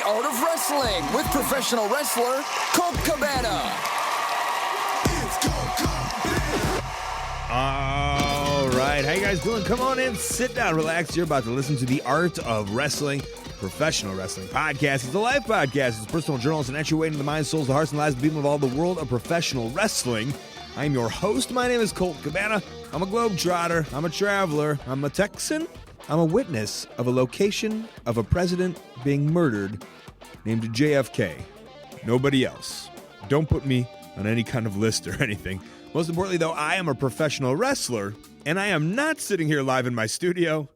art of wrestling with professional wrestler Colt Cabana. All right, how you guys doing? Come on in, sit down, relax. You're about to listen to the Art of Wrestling, professional wrestling podcast. It's a live podcast. It's personal journalist and entry way into the minds, souls, the hearts, and lives of people of all the world of professional wrestling. I'm your host. My name is Colt Cabana. I'm a globetrotter. I'm a traveler. I'm a Texan. I'm a witness of a location of a president being murdered named JFK. Nobody else. Don't put me on any kind of list or anything. Most importantly, though, I am a professional wrestler, and I am not sitting here live in my studio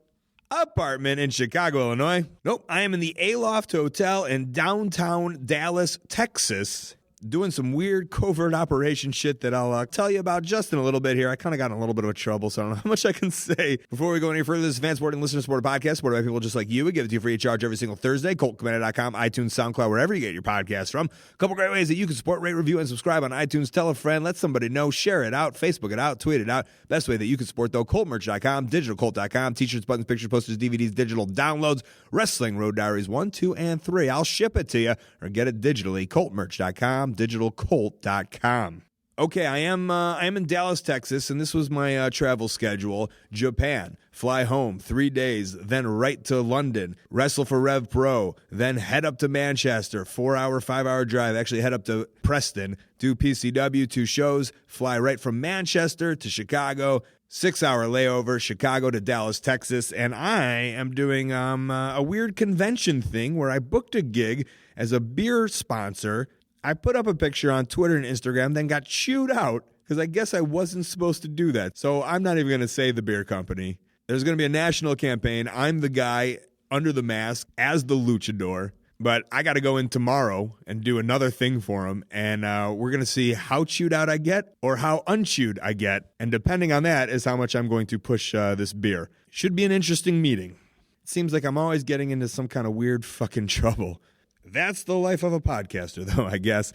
apartment in Chicago, Illinois. Nope, I am in the Aloft Hotel in downtown Dallas, Texas, doing some weird covert operation shit that I'll tell you about just in a little bit here. I kind of got in a little bit of trouble, so I don't know how much I can say. Before we go any further, this is a fan supported and listener supported podcast supported by people just like you. We give it to you free of charge every single Thursday. ColtCabana.com, iTunes, SoundCloud, wherever you get your podcasts from. A couple great ways that you can support, rate, review, and subscribe on iTunes. Tell a friend, let somebody know, share it out, Facebook it out, tweet it out. Best way that you can support, though, ColtMerch.com, DigitalColt.com, t-shirts, buttons, pictures, posters, DVDs, digital downloads, Wrestling Road Diaries 1, 2, and 3. I'll ship it to you or get it digitally. ColtMerch.com, DigitalColt.com. Okay, I am in Dallas, Texas, and this was my travel schedule. Japan, fly home 3 days, then right to London, wrestle for Rev Pro, then head up to Manchester, 4-hour, 5-hour drive, actually head up to Preston, do PCW, 2 shows, fly right from Manchester to Chicago, 6-hour layover, Chicago to Dallas, Texas, and I am doing a weird convention thing where I booked a gig as a beer sponsor. I put up a picture on Twitter and Instagram, then got chewed out because I guess I wasn't supposed to do that. So I'm not even going to say the beer company. There's going to be a national campaign. I'm the guy under the mask as the luchador, but I got to go in tomorrow and do another thing for them. And we're going to see how chewed out I get or how unchewed I get. And depending on that is how much I'm going to push this beer. Should be an interesting meeting. It seems like I'm always getting into some kind of weird fucking trouble. That's the life of a podcaster, though, I guess.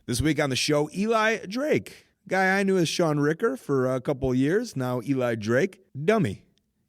This week on the show, Eli Drake. Guy I knew as Sean Ricker for a couple of years. Now Eli Drake. Dummy.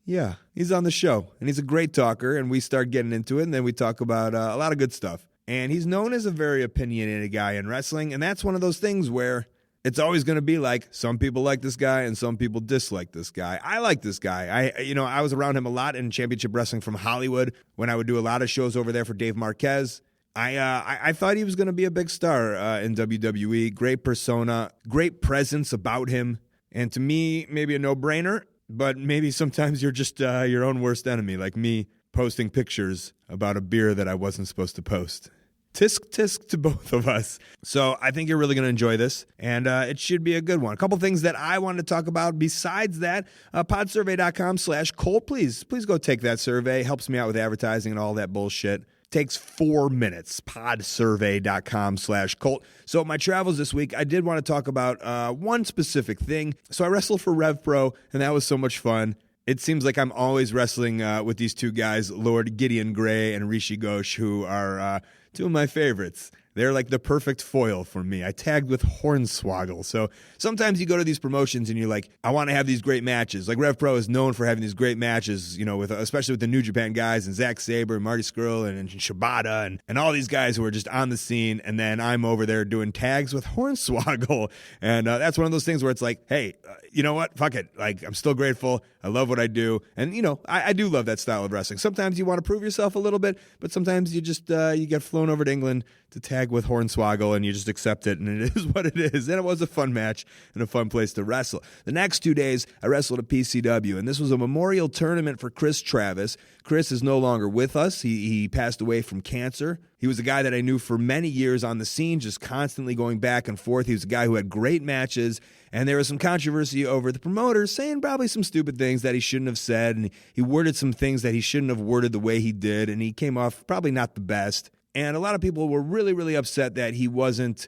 Yeah, he's on the show, and he's a great talker, and we start getting into it, and then we talk about a lot of good stuff. And he's known as a very opinionated guy in wrestling, and that's one of those things where it's always going to be like some people like this guy and some people dislike this guy. I like this guy. I was around him a lot in Championship Wrestling from Hollywood when I would do a lot of shows over there for Dave Marquez. I thought he was going to be a big star in WWE. Great persona, great presence about him. And to me, maybe a no-brainer, but maybe sometimes you're just your own worst enemy, like me posting pictures about a beer that I wasn't supposed to post. Tisk tisk to both of us. So I think you're really going to enjoy this, and it should be a good one. A couple things that I wanted to talk about besides that, podsurvey.com/Colt. Please go take that survey. Helps me out with advertising and all that bullshit. Takes 4 minutes, podsurvey.com/Colt. So my travels this week, I did want to talk about one specific thing. So I wrestled for Rev Pro, and that was so much fun. It seems like I'm always wrestling with these two guys, Lord Gideon Gray and Rishi Ghosh, who are two of my favorites. They're like the perfect foil for me. I tagged with Hornswoggle. So sometimes you go to these promotions and you're like, I want to have these great matches. Like Rev Pro is known for having these great matches, with especially with the New Japan guys and Zack Sabre and Marty Scurll and Shibata and all these guys who are just on the scene. And then I'm over there doing tags with Hornswoggle. And that's one of those things where it's like, hey, you know what? Fuck it. Like, I'm still grateful. I love what I do. And, I do love that style of wrestling. Sometimes you want to prove yourself a little bit, but sometimes you just you get flown over to England to tag with Hornswoggle, and you just accept it, and it is what it is. And it was a fun match and a fun place to wrestle. The next 2 days, I wrestled at PCW, and this was a memorial tournament for Chris Travis. Chris is no longer with us. He passed away from cancer. He was a guy that I knew for many years on the scene, just constantly going back and forth. He was a guy who had great matches, and there was some controversy over the promoter saying probably some stupid things that he shouldn't have said, and he worded some things that he shouldn't have worded the way he did, and he came off probably not the best. And a lot of people were really, really upset that he wasn't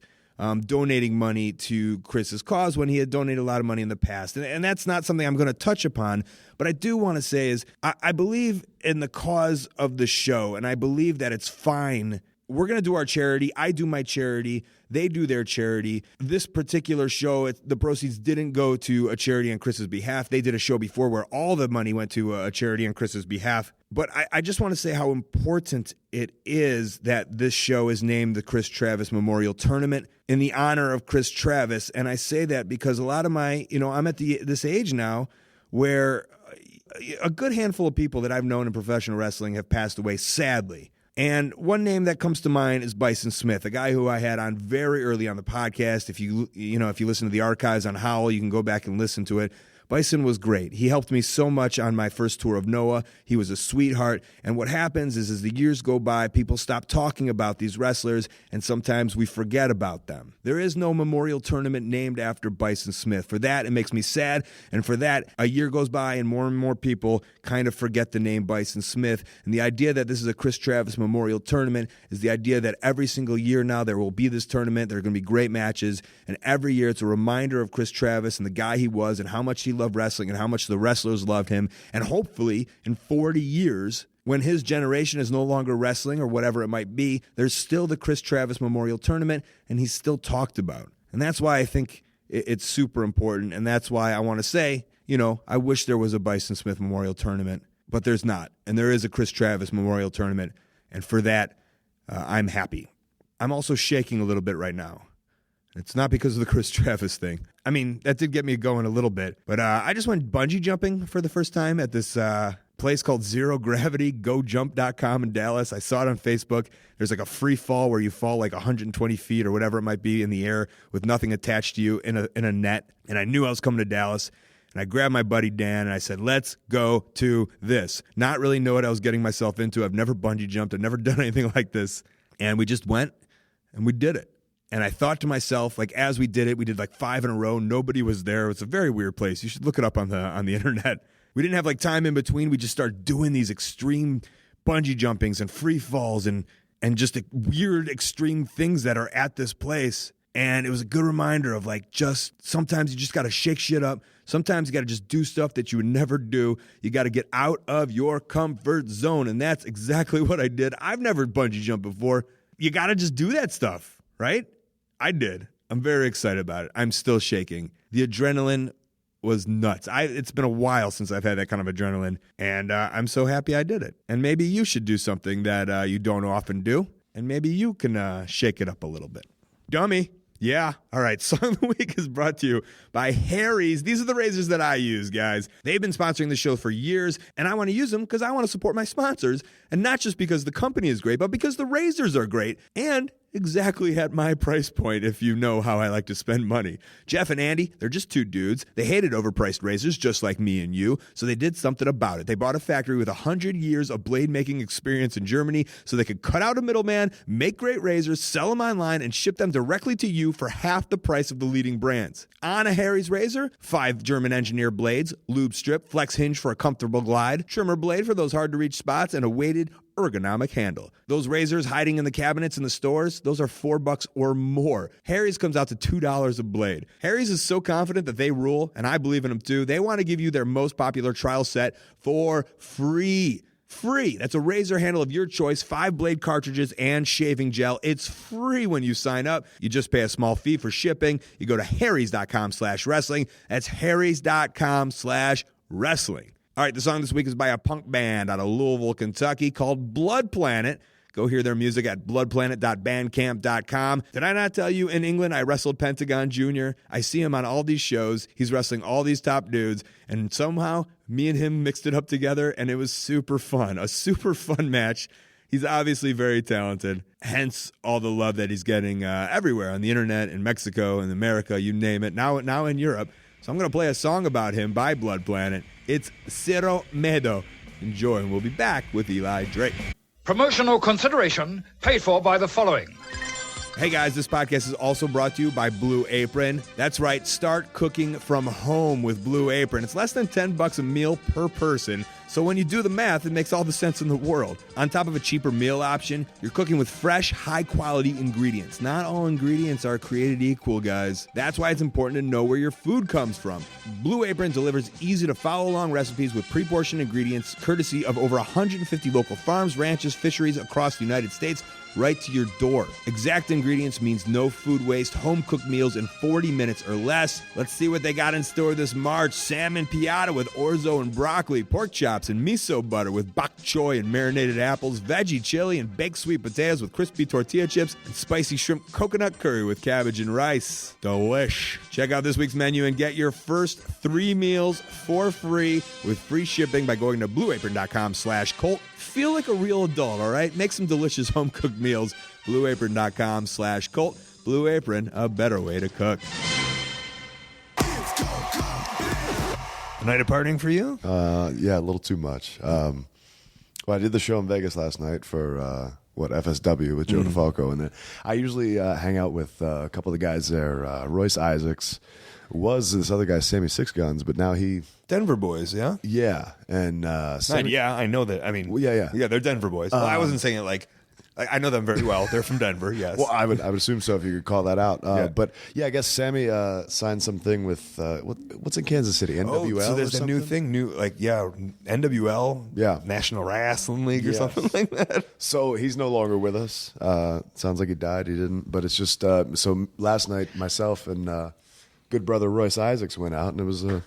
donating money to Chris's cause when he had donated a lot of money in the past. And that's not something I'm going to touch upon. But I do want to say is I believe in the cause of the show, and I believe that it's fine we're going to do our charity. I do my charity. They do their charity. This particular show, the proceeds didn't go to a charity on Chris's behalf. They did a show before where all the money went to a charity on Chris's behalf. But I just want to say how important it is that this show is named the Chris Travis Memorial Tournament in the honor of Chris Travis. And I say that because a lot of I'm at this age now where a good handful of people that I've known in professional wrestling have passed away, sadly. And one name that comes to mind is Bison Smith, a guy who I had on very early on the podcast. If you listen to the archives on Howl, you can go back and listen to it. Bison was great. He helped me so much on my first tour of Noah. He was a sweetheart. And what happens is as the years go by, people stop talking about these wrestlers, and sometimes we forget about them. There is no memorial tournament named after Bison Smith. For that, it makes me sad. And for that, a year goes by and more people kind of forget the name Bison Smith. And the idea that this is a Chris Travis Memorial Tournament is the idea that every single year now there will be this tournament. There are going to be great matches. And every year it's a reminder of Chris Travis and the guy he was and how much he loved wrestling and how much the wrestlers loved him. And hopefully in 40 years, when his generation is no longer wrestling or whatever it might be, there's still the Chris Travis Memorial Tournament and he's still talked about. And that's why I think it's super important. And that's why I want to say, I wish there was a Bison Smith Memorial Tournament, but there's not. And there is a Chris Travis Memorial Tournament. And for that, I'm happy. I'm also shaking a little bit right now. It's not because of the Chris Travis thing. I mean, that did get me going a little bit. But I just went bungee jumping for the first time at this place called Zero Gravity, GoJump.com in Dallas. I saw it on Facebook. There's like a free fall where you fall like 120 feet or whatever it might be in the air with nothing attached to you in a net. And I knew I was coming to Dallas. And I grabbed my buddy Dan and I said, let's go to this. Not really know what I was getting myself into. I've never bungee jumped. I've never done anything like this. And we just went and we did it. And I thought to myself, like, as we did it, we did like 5 in a row. Nobody was there. It's a very weird place. You should look it up on the internet. We didn't have like time in between. We just started doing these extreme bungee jumpings and free falls and just weird extreme things that are at this place. And it was a good reminder of like, just sometimes you just got to shake shit up. Sometimes you got to just do stuff that you would never do. You got to get out of your comfort zone. And that's exactly what I did. I've never bungee jumped before. You got to just do that stuff, right? I did. I'm very excited about it. I'm still shaking. The adrenaline was nuts. It's been a while since I've had that kind of adrenaline, and I'm so happy I did it. And maybe you should do something that you don't often do, and maybe you can shake it up a little bit. Dummy. Yeah. All right. Song of the Week is brought to you by Harry's. These are the razors that I use, guys. They've been sponsoring the show for years, and I want to use them because I want to support my sponsors, and not just because the company is great, but because the razors are great, and exactly at my price point, if you know how I like to spend money. Jeff and Andy, they're just two dudes. They hated overpriced razors just like me and you, so they did something about it. They bought a factory with 100 years of blade-making experience in Germany so they could cut out a middleman, make great razors, sell them online, and ship them directly to you for half the price of the leading brands. On a Harry's razor, 5 German engineer blades, lube strip, flex hinge for a comfortable glide, trimmer blade for those hard-to-reach spots, and a weighted ergonomic handle. Those razors hiding in the cabinets in the stores, those are $4 or more. Harry's comes out to $2 a blade. Harry's is so confident that they rule, and I believe in them too. They want to give you their most popular trial set for free. Free. That's a razor handle of your choice, 5 blade cartridges, and shaving gel. It's free when you sign up. You just pay a small fee for shipping. You go to harrys.com/wrestling. That's harrys.com/wrestling. All right, the song this week is by a punk band out of Louisville, Kentucky called Blood Planet. Go hear their music at bloodplanet.bandcamp.com. Did I not tell you in England I wrestled Pentagon Jr.? I see him on all these shows. He's wrestling all these top dudes, and somehow me and him mixed it up together, and it was super fun. A super fun match. He's obviously very talented, hence all the love that he's getting everywhere on the internet, in Mexico, in America, you name it, now in Europe. So I'm going to play a song about him by Blood Planet. It's Cero Medo. Enjoy, and we'll be back with Eli Drake. Promotional consideration paid for by the following. Hey guys, this podcast is also brought to you by Blue Apron. That's right, start cooking from home with Blue Apron. It's less than $10 a meal per person, So when you do the math, it makes all the sense in the world. On top of a cheaper meal option, you're cooking with fresh, high-quality ingredients. Not all ingredients are created equal, guys. That's why it's important to know where your food comes from. Blue Apron delivers easy-to-follow-along recipes with pre-portioned ingredients, courtesy of over 150 local farms, ranches, fisheries across the United States, right to your door. Exact ingredients means no food waste, home-cooked meals in 40 minutes or less. Let's see what they got in store this March. Salmon piata with orzo and broccoli, pork chops and miso butter with bok choy and marinated apples, veggie chili and baked sweet potatoes with crispy tortilla chips, and spicy shrimp coconut curry with cabbage and rice. Delish. Check out this week's menu and get your first 3 meals for free with free shipping by going to blueapron.com/Colt. Feel like a real adult, all right? Make some delicious home-cooked meals. blueapron.com/Colt. Blue Apron, a better way to cook. A night of partying for you? Yeah, a little too much. Well, I did the show in Vegas last night for FSW with Joe DeFalco, and I usually hang out with a couple of the guys there. Royce Isaacs was this other guy, Sammy Six Guns, but now he Denver boys, yeah? Yeah, and Sammy, yeah, I know that. I mean, well, yeah, they're Denver boys. Well, I wasn't saying it like I know them very well. They're from Denver, yes. Well, I would assume so if you could call that out. Yeah. But yeah, I guess Sammy signed something with what's in Kansas City, NWL. Oh, so there's or a new something? thing, NWL, Yeah. National Wrestling League or Yes. something like that. So he's no longer with us. Sounds like he died. He didn't. But it's just so last night, myself and good brother Royce Isaacs went out, and it was a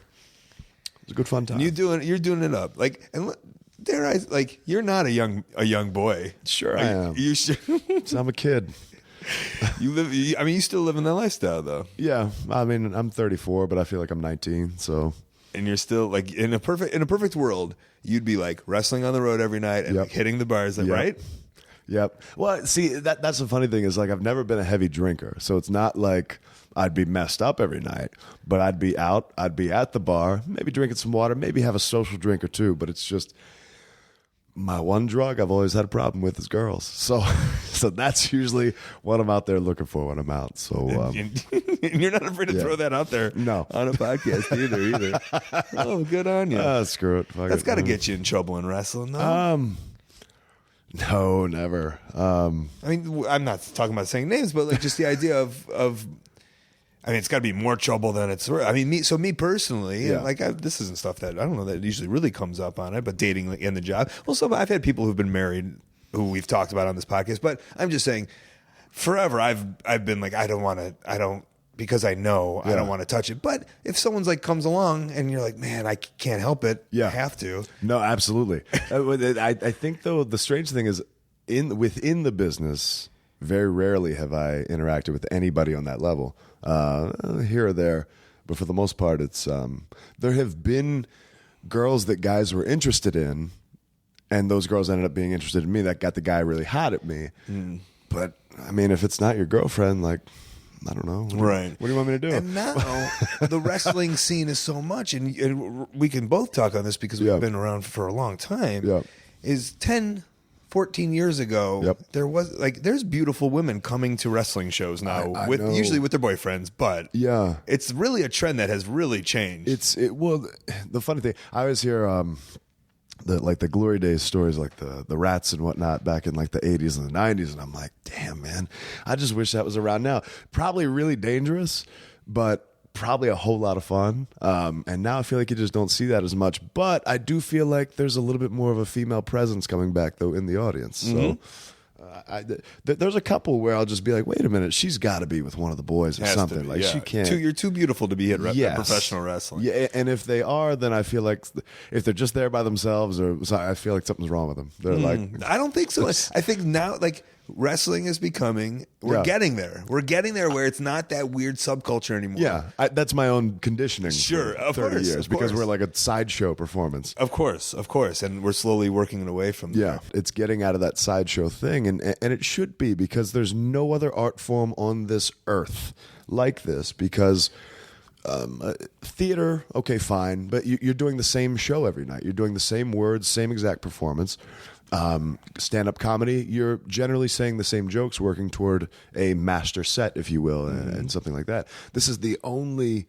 good fun time. And you're doing it up, like, and dare I, like, you're not a young boy. Sure, I am. You sure? So I'm a kid. You still live in that lifestyle though. Yeah, I mean, I'm 34, but I feel like I'm 19. So, and you're still like in a perfect world, you'd be like wrestling on the road every night and Yep. like hitting the bars, Yep. right? Yep. Well, see, that's the funny thing is like I've never been a heavy drinker, so it's not like I'd be messed up every night, but I'd be out, I'd be at the bar, maybe drinking some water, maybe have a social drink or two, but it's just my one drug I've always had a problem with is girls. So that's usually what I'm out there looking for when I'm out. So And you're not afraid to throw that out there No. on a podcast either. Oh, good on you. Screw it. Fuck That's it. got to get you in trouble in wrestling, though. No, never. I mean, I'm not talking about saying names, but like just the idea of I mean, it's got to be more trouble than it's worth. I mean, me personally, Yeah. like this isn't stuff that I don't know that usually really comes up on it, but dating and the job. Well, I've had people who've been married who we've talked about on this podcast, but I'm just saying, forever I've been like because I know I don't want to touch it. But if someone's like comes along and you're like, man, I can't help it, Yeah. I have to. No, absolutely. I think though the strange thing is within the business, very rarely have I interacted with anybody on that level. Here or there, but for the most part, it's there have been girls that guys were interested in, and those girls ended up being interested in me. That got the guy really hot at me. But I mean, if it's not your girlfriend, like, I don't know, Right. What do you want me to do? And now the wrestling scene is so much, and we can both talk on this because we've Yeah. been around for a long time. Yeah. Is 10, 14 years ago, Yep. there's beautiful women coming to wrestling shows now, I know. usually with their boyfriends, but Yeah. it's really a trend that has really changed. Well, the funny thing, I always hear the glory days stories, like the Rats and whatnot back in like the 80s and the 90s, and I'm like, damn, man, I just wish that was around now. Probably really dangerous, but probably a whole lot of fun. And now I feel like you just don't see that as much, but I do feel like there's a little bit more of a female presence coming back though in the audience. So there's a couple where I'll just be like, wait a minute, she's got to be with one of the boys or Has to something. be, like yeah. she can't. You're too beautiful to be at Yes. professional wrestling. Yeah, and if they are, then I feel like if they're just there by themselves, I feel like something's wrong with them. They're like, I don't think so. I think now, like, wrestling is becoming. We're Yeah. getting there. We're getting there where it's not that weird subculture anymore. yeah, that's my own conditioning. Sure, for of 30 course, years of because course. we're like a sideshow performance. Of course, and we're slowly working it away from Yeah, there. it's getting out of that sideshow thing, and it should be because there's no other art form on this earth like this. Because theater, okay, fine, but you're doing the same show every night. You're doing the same words, same exact performance. Stand-up comedy, you're generally saying the same jokes, working toward a master set, if you will, and something like that. This is the only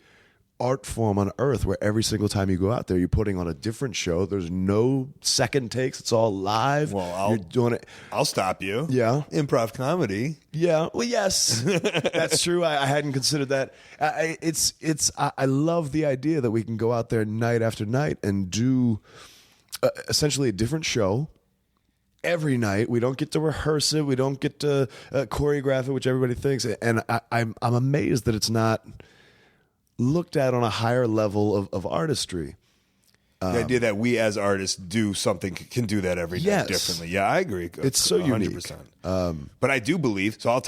art form on earth where every single time you go out there, you're putting on a different show. There's no second takes. It's all live. Well, you're doing it. I'll stop you. Yeah. Improv comedy. Yeah. Well, yes, that's true. I hadn't considered that. I love the idea that we can go out there night after night and do essentially a different show every night. We don't get to rehearse it. We don't get to choreograph it, which everybody thinks. And I'm amazed that it's not looked at on a higher level of artistry. The idea that we as artists do something can do that every night differently. Yeah, I agree. It's so 100%. Unique. But I do believe, so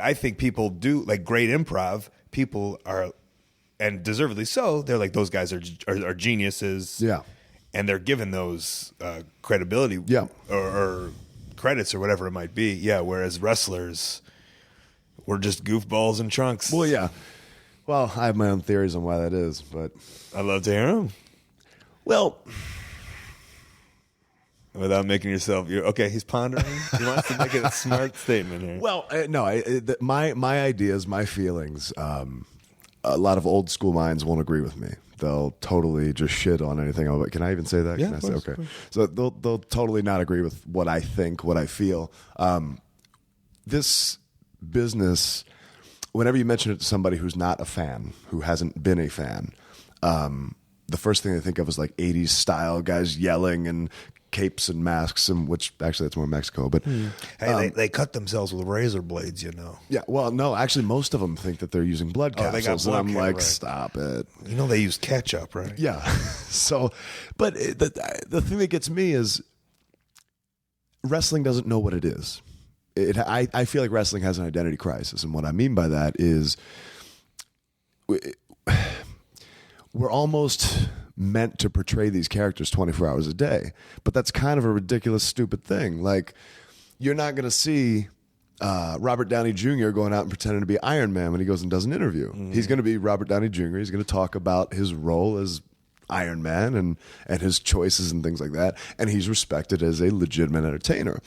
I think people do, like great improv, people are, and deservedly so, they're like, those guys are geniuses. Yeah. And they're given those credibility or credits or whatever it might be. Yeah, whereas wrestlers, we're just goofballs in trunks. Well, yeah. Well, I have my own theories on why that is, but I'd love to hear them. Well, without making yourself, okay. He's pondering. He wants to make a smart statement here. Well, no. My ideas, my feelings. A lot of old school minds won't agree with me. They'll totally just shit on anything. Can I even say that? Yeah, Can I say okay? So they'll totally not agree with what I think, what I feel. This business. Whenever you mention it to somebody who's not a fan, who hasn't been a fan, the first thing they think of is like 80s style guys yelling and capes and masks, and which actually that's more Mexico. But hey, they cut themselves with razor blades, you know. Yeah, well, no, actually, most of them think that they're using blood capsules, they got blood and I'm like, right. Stop it. You know, they use ketchup, right? Yeah. So, but the thing that gets me is wrestling doesn't know what it is. I feel like wrestling has an identity crisis, and what I mean by that is we're almost meant to portray these characters 24 hours a day, but that's kind of a ridiculous, stupid thing. Like, you're not going to see Robert Downey Jr. going out and pretending to be Iron Man when he goes and does an interview. Mm-hmm. He's going to be Robert Downey Jr. He's going to talk about his role as Iron Man and his choices and things like that, and he's respected as a legitimate entertainer.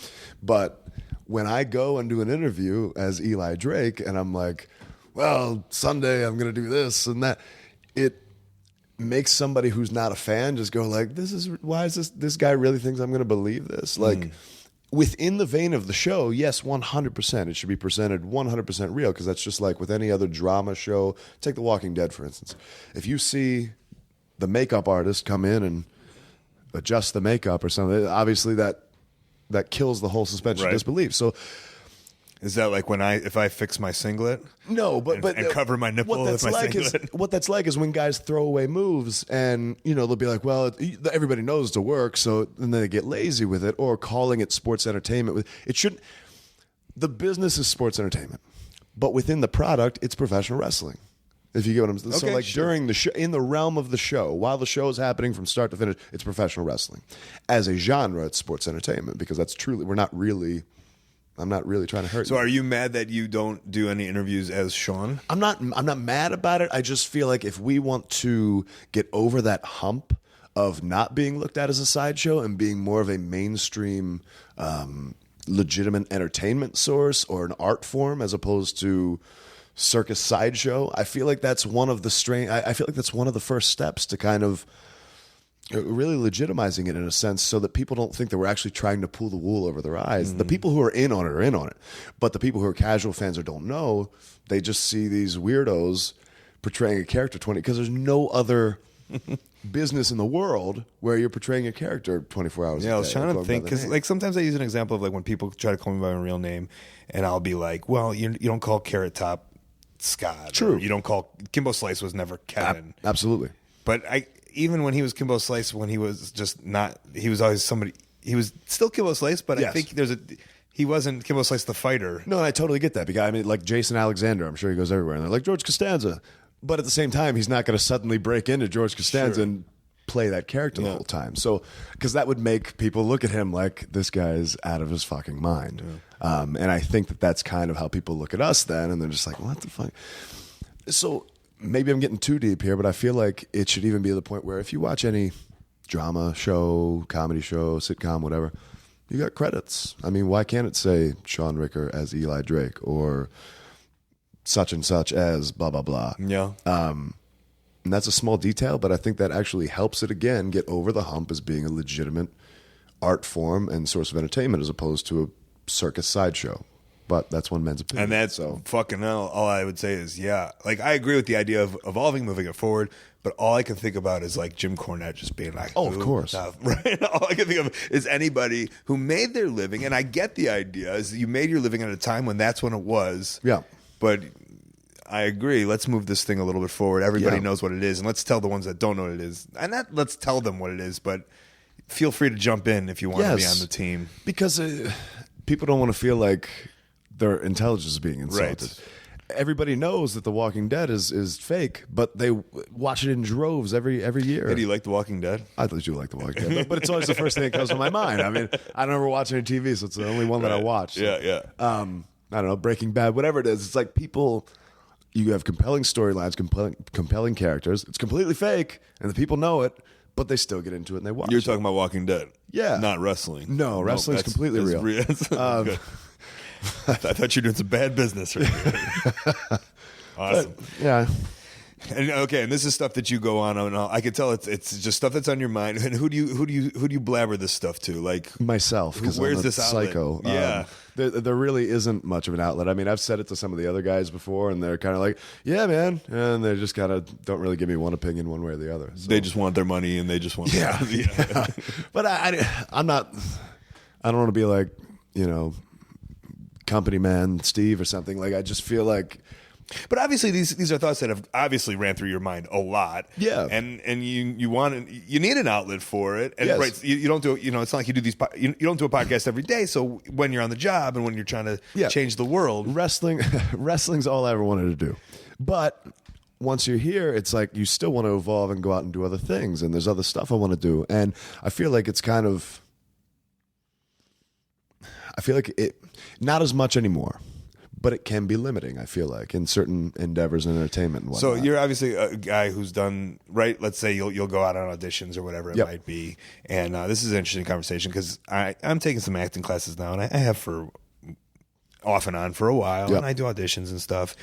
But when I go and do an interview as Eli Drake and I'm like, well, Sunday I'm going to do this and that, it makes somebody who's not a fan just go like, why is this guy really thinks I'm going to believe this? Like, within the vein of the show, yes, 100%. It should be presented 100% real, because that's just like with any other drama show. Take The Walking Dead, for instance. If you see the makeup artist come in and adjust the makeup or something, obviously that kills the whole suspension of disbelief. So, is that like if I fix my singlet? No, but cover my nipple with my singlet? What that's like is when guys throw away moves, and they'll be like, well, everybody knows to work, so and then they get lazy with it, or calling it sports entertainment. It shouldn't. The business is sports entertainment, but within the product, it's professional wrestling. If you get what I'm saying. Okay, so, like, during the show, in the realm of the show, while the show is happening from start to finish, it's professional wrestling. As a genre, it's sports entertainment, because that's truly, I'm not really trying to hurt you. So are you mad that you don't do any interviews as Sean? I'm not mad about it. I just feel like if we want to get over that hump of not being looked at as a sideshow and being more of a mainstream, legitimate entertainment source or an art form as opposed to circus sideshow, I feel like that's one of the I feel like that's one of the first steps to kind of really legitimizing it in a sense, so that people don't think that we're actually trying to pull the wool over their eyes. Mm-hmm. The people who are in on it are in on it, but the people who are casual fans or don't know, they just see these weirdos portraying a character 20, because there's no other business in the world where you're portraying a character 24 hours a day. Yeah, I was trying to think, because like sometimes I use an example of like when people try to call me by my real name, and I'll be like, well, you don't call Carrot Top Scott. True. You don't call Kimbo Slice was never Kevin. Absolutely. But even when he was Kimbo Slice, when he was just not, he was always somebody. He was still Kimbo Slice, but yes. I think he wasn't Kimbo Slice the fighter. No, and I totally get that, because I mean, like Jason Alexander, I'm sure he goes everywhere, and they're like George Costanza, but at the same time, he's not going to suddenly break into George Costanza and play that character the whole time. So, because that would make people look at him like, this guy's out of his fucking mind. Yeah. And I think that that's kind of how people look at us then, and they're just like, what the fuck? So maybe I'm getting too deep here, but I feel like it should even be to the point where if you watch any drama show, comedy show, sitcom, whatever, you got credits. I mean, why can't it say Sean Ricker as Eli Drake or such and such as blah, blah, blah? Yeah. And that's a small detail, but I think that actually helps it, again, get over the hump as being a legitimate art form and source of entertainment as opposed to a circus sideshow. But that's one man's opinion. And that's fucking hell. All I would say is, yeah. Like, I agree with the idea of evolving, moving it forward, but all I can think about is, like, Jim Cornette just being like, oh, of course. Right? All I can think of is anybody who made their living, and I get the idea, is you made your living at a time when that's when it was. Yeah. But I agree. Let's move this thing a little bit forward. Everybody knows what it is, and let's tell the ones that don't know what it is. And let's tell them what it is, but feel free to jump in if you want to be on the team. Because people don't want to feel like their intelligence is being insulted. Right. Everybody knows that The Walking Dead is fake, but they watch it in droves every year. Hey, do you like The Walking Dead? I thought you liked The Walking Dead, but it's always the first thing that comes to my mind. I mean, I don't ever watch any TV, so it's the only one that I watch. So, yeah. I don't know, Breaking Bad, whatever it is. It's like people. You have compelling storylines, compelling characters. It's completely fake, and the people know it, but they still get into it and they watch. You're talking about Walking Dead, yeah, not wrestling. No, wrestling's completely real. I thought you were doing some bad business right here. Awesome. But, yeah. And this is stuff that you go on and on. I can tell it's just stuff that's on your mind. And who do you blabber this stuff to? Like myself, because where's I'm a this outlet? Psycho. Yeah. There really isn't much of an outlet. I mean, I've said it to some of the other guys before, and they're kind of like, "Yeah, man," and they just kind of don't really give me one opinion one way or the other. So. They just want their money, and they just want yeah. But I'm not. I don't want to be like company man Steve or something. Like I just feel like. But obviously, these are thoughts that have obviously ran through your mind a lot. Yeah, and you need an outlet for it. And yes. Right, you don't do it's not like you do you don't do a podcast every day. So when you're on the job and when you're trying to change the world, wrestling's all I ever wanted to do. But once you're here, it's like you still want to evolve and go out and do other things. And there's other stuff I want to do. And I feel like it's kind of. I feel like it not as much anymore. But it can be limiting, I feel like, in certain endeavors in entertainment and whatnot. So you're obviously a guy who's done, right, let's say you'll go out on auditions or whatever it might be. And this is an interesting conversation because I'm taking some acting classes now, and I have for off and on for a while, and I do auditions and stuff.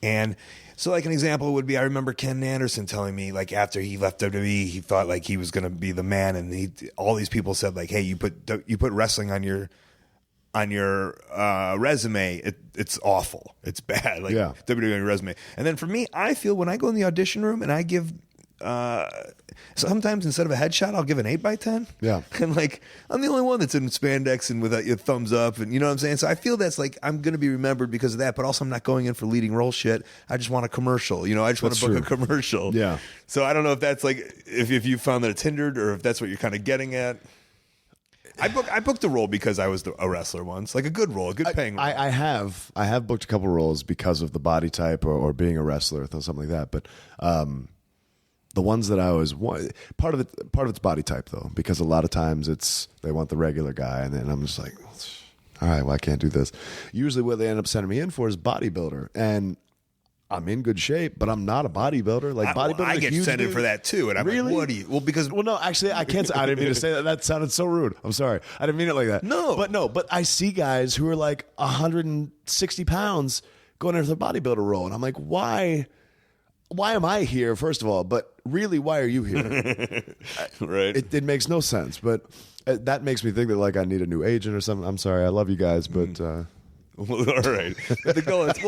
And so like an example would be, I remember Ken Anderson telling me, like after he left WWE, he thought like he was going to be the man, and all these people said like, hey, you put wrestling on your resume, it's awful. It's bad. Like WWE on your resume. And then for me, I feel when I go in the audition room and I give sometimes instead of a headshot, I'll give an 8x10. Yeah. And like I'm the only one that's in spandex and with your thumbs up, and you know what I'm saying? So I feel that's like I'm gonna be remembered because of that, but also I'm not going in for leading role shit. I just want a commercial. I just want to book a commercial. Yeah. So I don't know if that's like if you found that it's hindered or if that's what you're kind of getting at. I booked a role because I was a wrestler once, like a good role, a good paying role. I have booked a couple roles because of the body type or being a wrestler or something like that. But the ones that I was part of it's body type though, because a lot of times they want the regular guy, and then I'm just like, all right, well I can't do this. Usually what they end up sending me in for is bodybuilder, and I'm in good shape, but I'm not a bodybuilder. Like bodybuilder, I get sent in for that too, and I'm really? like, "What do you?" Well, no, actually, I can't. I didn't mean to say that. That sounded so rude. I'm sorry. I didn't mean it like that. But I see guys who are like 160 pounds going into the bodybuilder role, and I'm like, why? Why am I here? First of all, but really, why are you here? Right. It makes no sense, but that makes me think that like I need a new agent or something. I'm sorry. I love you guys, but. All right. The goal is,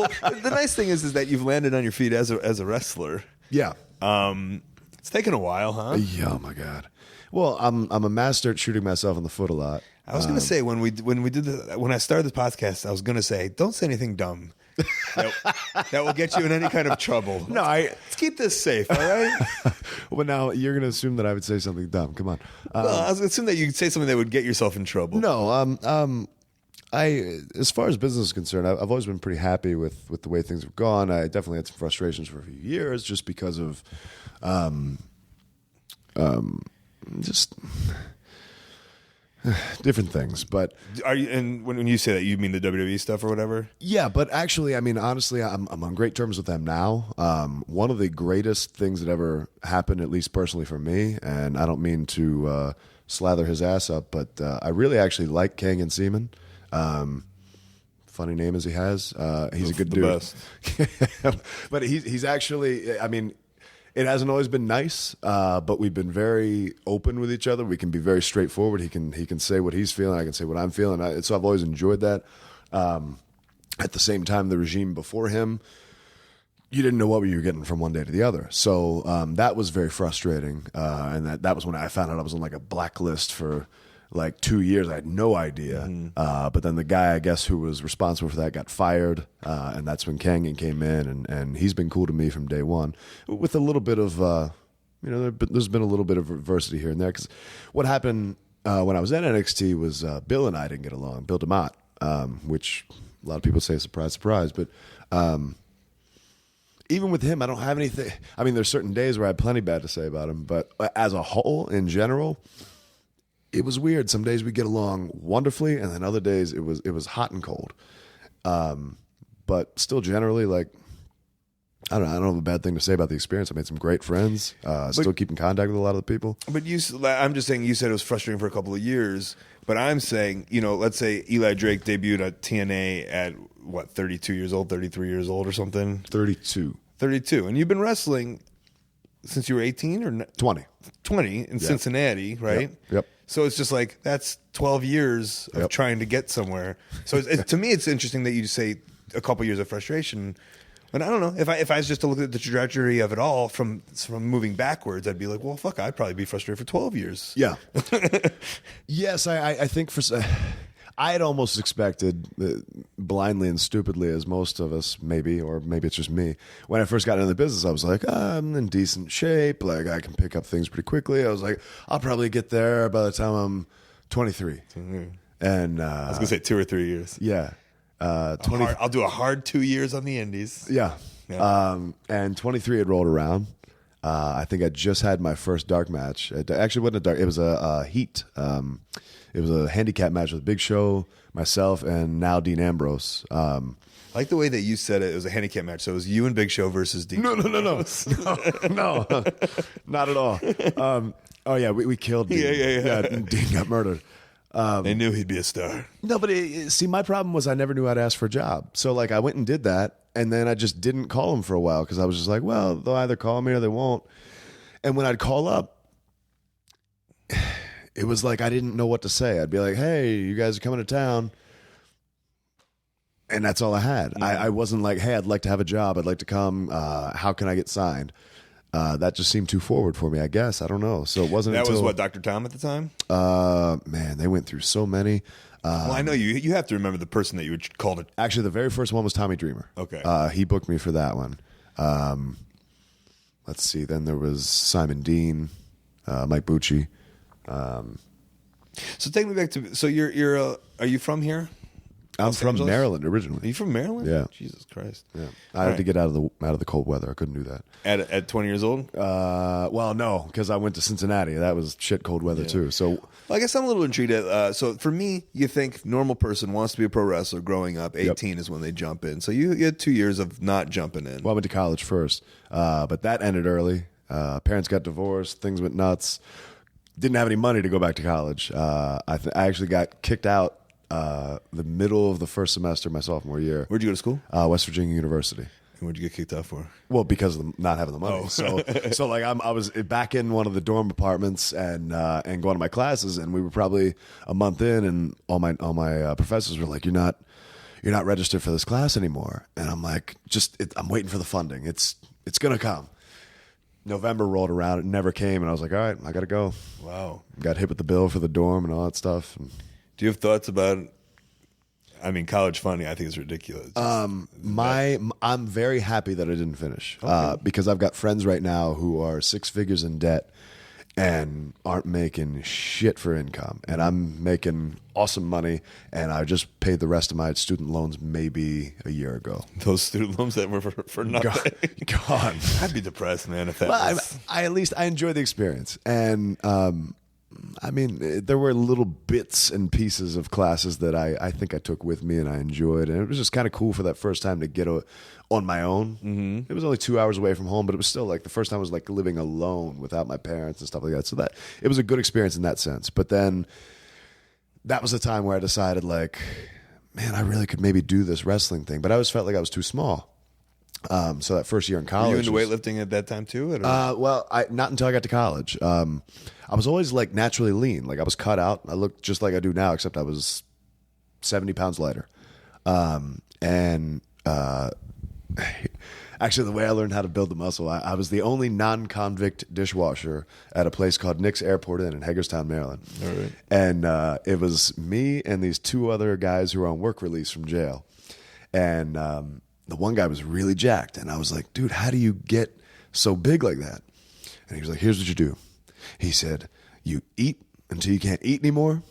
the nice thing is that you've landed on your feet as a wrestler. Yeah. It's taken a while, huh? Yeah. Oh my God. Well, I'm a master at shooting myself in the foot a lot. I was going to say when I started this podcast, I was going to say, don't say anything dumb. that will get you in any kind of trouble. No, let's keep this safe, all right? Well, now you're going to assume that I would say something dumb. Come on. Well, I was going to assume that you'd say something that would get yourself in trouble. No, as far as business is concerned, I've always been pretty happy with the way things have gone. I definitely had some frustrations for a few years just because of just different things. But are you? And when you say that, you mean the WWE stuff or whatever? Yeah, but actually, I mean, honestly, I'm on great terms with them now. One of the greatest things that ever happened, at least personally for me, and I don't mean to slather his ass up, but I really actually like Kangan Seaman. Funny name as he has. He's a good dude. Best. But he's actually, I mean, It hasn't always been nice, but we've been very open with each other. We can be very straightforward. He can say what he's feeling. I can say what I'm feeling. So I've always enjoyed that. At the same time, the regime before him, you didn't know what you were getting from one day to the other. So that was very frustrating. And that was when I found out I was on like a blacklist for like 2 years. I had no idea. But then the guy, I guess, who was responsible for that got fired. And that's when Kangen came in. And he's been cool to me from day one with a little bit of, there's been a little bit of adversity here and there. Because what happened when I was at NXT was Bill and I didn't get along. Bill DeMott, which a lot of people say surprise, surprise. But even with him, I don't have anything. I mean, there's certain days where I have plenty bad to say about him. But as a whole, in general, it was weird. Some days we get along wonderfully, and then other days it was hot and cold. But still, generally, like I don't have a bad thing to say about the experience. I made some great friends. Still keep in contact with a lot of the people. But I'm just saying, you said it was frustrating for a couple of years. But I'm saying, let's say Eli Drake debuted at TNA at what, 32 years old, 33 years old, or something. 32, and you've been wrestling since you were 18 or 20 in Cincinnati, right? Yep. So it's just like, that's 12 years of trying to get somewhere. So to me, it's interesting that you say a couple years of frustration. And I don't know, if I was just to look at the trajectory of it all from moving backwards, I'd be like, well, fuck, I'd probably be frustrated for 12 years. Yeah. Yes, I think I had almost expected, blindly and stupidly as most of us maybe, or maybe it's just me, when I first got into the business, I was like, I'm in decent shape, like I can pick up things pretty quickly. I was like, I'll probably get there by the time I'm 23. Mm-hmm. And I was going to say 2 or 3 years. Yeah. I'll do a hard 2 years on the indies. Yeah. And 23 had rolled around. I think I just had my first dark match. It actually wasn't a dark. It was a heat. It was a handicap match with Big Show, myself, and now Dean Ambrose. I like the way that you said it. It was a handicap match. So it was you and Big Show versus Dean. No, not at all. Oh yeah, we killed Dean. Yeah. Dean got murdered. They knew he'd be a star. No, but see, my problem was I never knew how to ask for a job. So like I went and did that, and then I just didn't call him for a while because I was just like, well, they'll either call me or they won't. And when I'd call up, it was like I didn't know what to say. I'd be like, hey, you guys are coming to town. And that's all I had. Yeah. I wasn't like, hey, I'd like to have a job. I'd like to come. How can I get signed? That just seemed too forward for me, I guess. I don't know. So it wasn't That was what, Dr. Tom at the time? Man, they went through so many. Well, I know you have to remember the person that you called it. Actually, the very first one was Tommy Dreamer. Okay. He booked me for that one. Let's see. Then there was Simon Dean, Mike Bucci. So take me back to. So you're are you from here? I'm from Maryland originally. Are you from Maryland? Yeah. Jesus Christ. Yeah. I had to get out of the cold weather. I couldn't do that. At 20 years old? Well, no, because I went to Cincinnati. That was shit cold weather too. So, well, I guess I'm a little intrigued. So for me, you think normal person wants to be a pro wrestler growing up. 18 is when they jump in. So you had 2 years of not jumping in. Well, I went to college first, but that ended early. Parents got divorced. Things went nuts. Didn't have any money to go back to college. I actually got kicked out the middle of the first semester my sophomore year. Where'd you go to school? West Virginia University. And what'd you get kicked out for? Well, because of not having the money. Oh. So like I was back in one of the dorm apartments and going to my classes, and we were probably a month in, and all my professors were like, "You're not registered for this class anymore." And I'm like, I'm waiting for the funding. It's gonna come. November rolled around, it never came, and I was like, all right, I gotta go. Wow. Got hit with the bill for the dorm and all that stuff. Do you have thoughts about, college funding? I think is ridiculous. I'm very happy that I didn't finish because I've got friends right now who are 6 figures in debt and aren't making shit for income, and I'm making awesome money, and I just paid the rest of my student loans maybe a year ago. Those student loans that were for nothing. God. I'd be depressed, man, if that was... I at least I enjoyed the experience, and there were little bits and pieces of classes that I think I took with me and I enjoyed, and it was just kind of cool for that first time to get on my own. Mm-hmm. It was only 2 hours away from home, but it was still like the first time I was like living alone without my parents and stuff like that. So that it was a good experience in that sense. But then that was the time where I decided, like, man, I really could maybe do this wrestling thing, but I always felt like I was too small. So that first year in Were college, you into weightlifting at that time too? well, not until I got to college. I was always like naturally lean. Like I was cut out. I looked just like I do now, except I was 70 pounds lighter. Actually, the way I learned how to build the muscle, I was the only non-convict dishwasher at a place called Nick's Airport Inn in Hagerstown, Maryland. All right. And it was me and these two other guys who were on work release from jail. And the one guy was really jacked. And I was like, dude, how do you get so big like that? And he was like, here's what you do. He said, you eat until you can't eat anymore,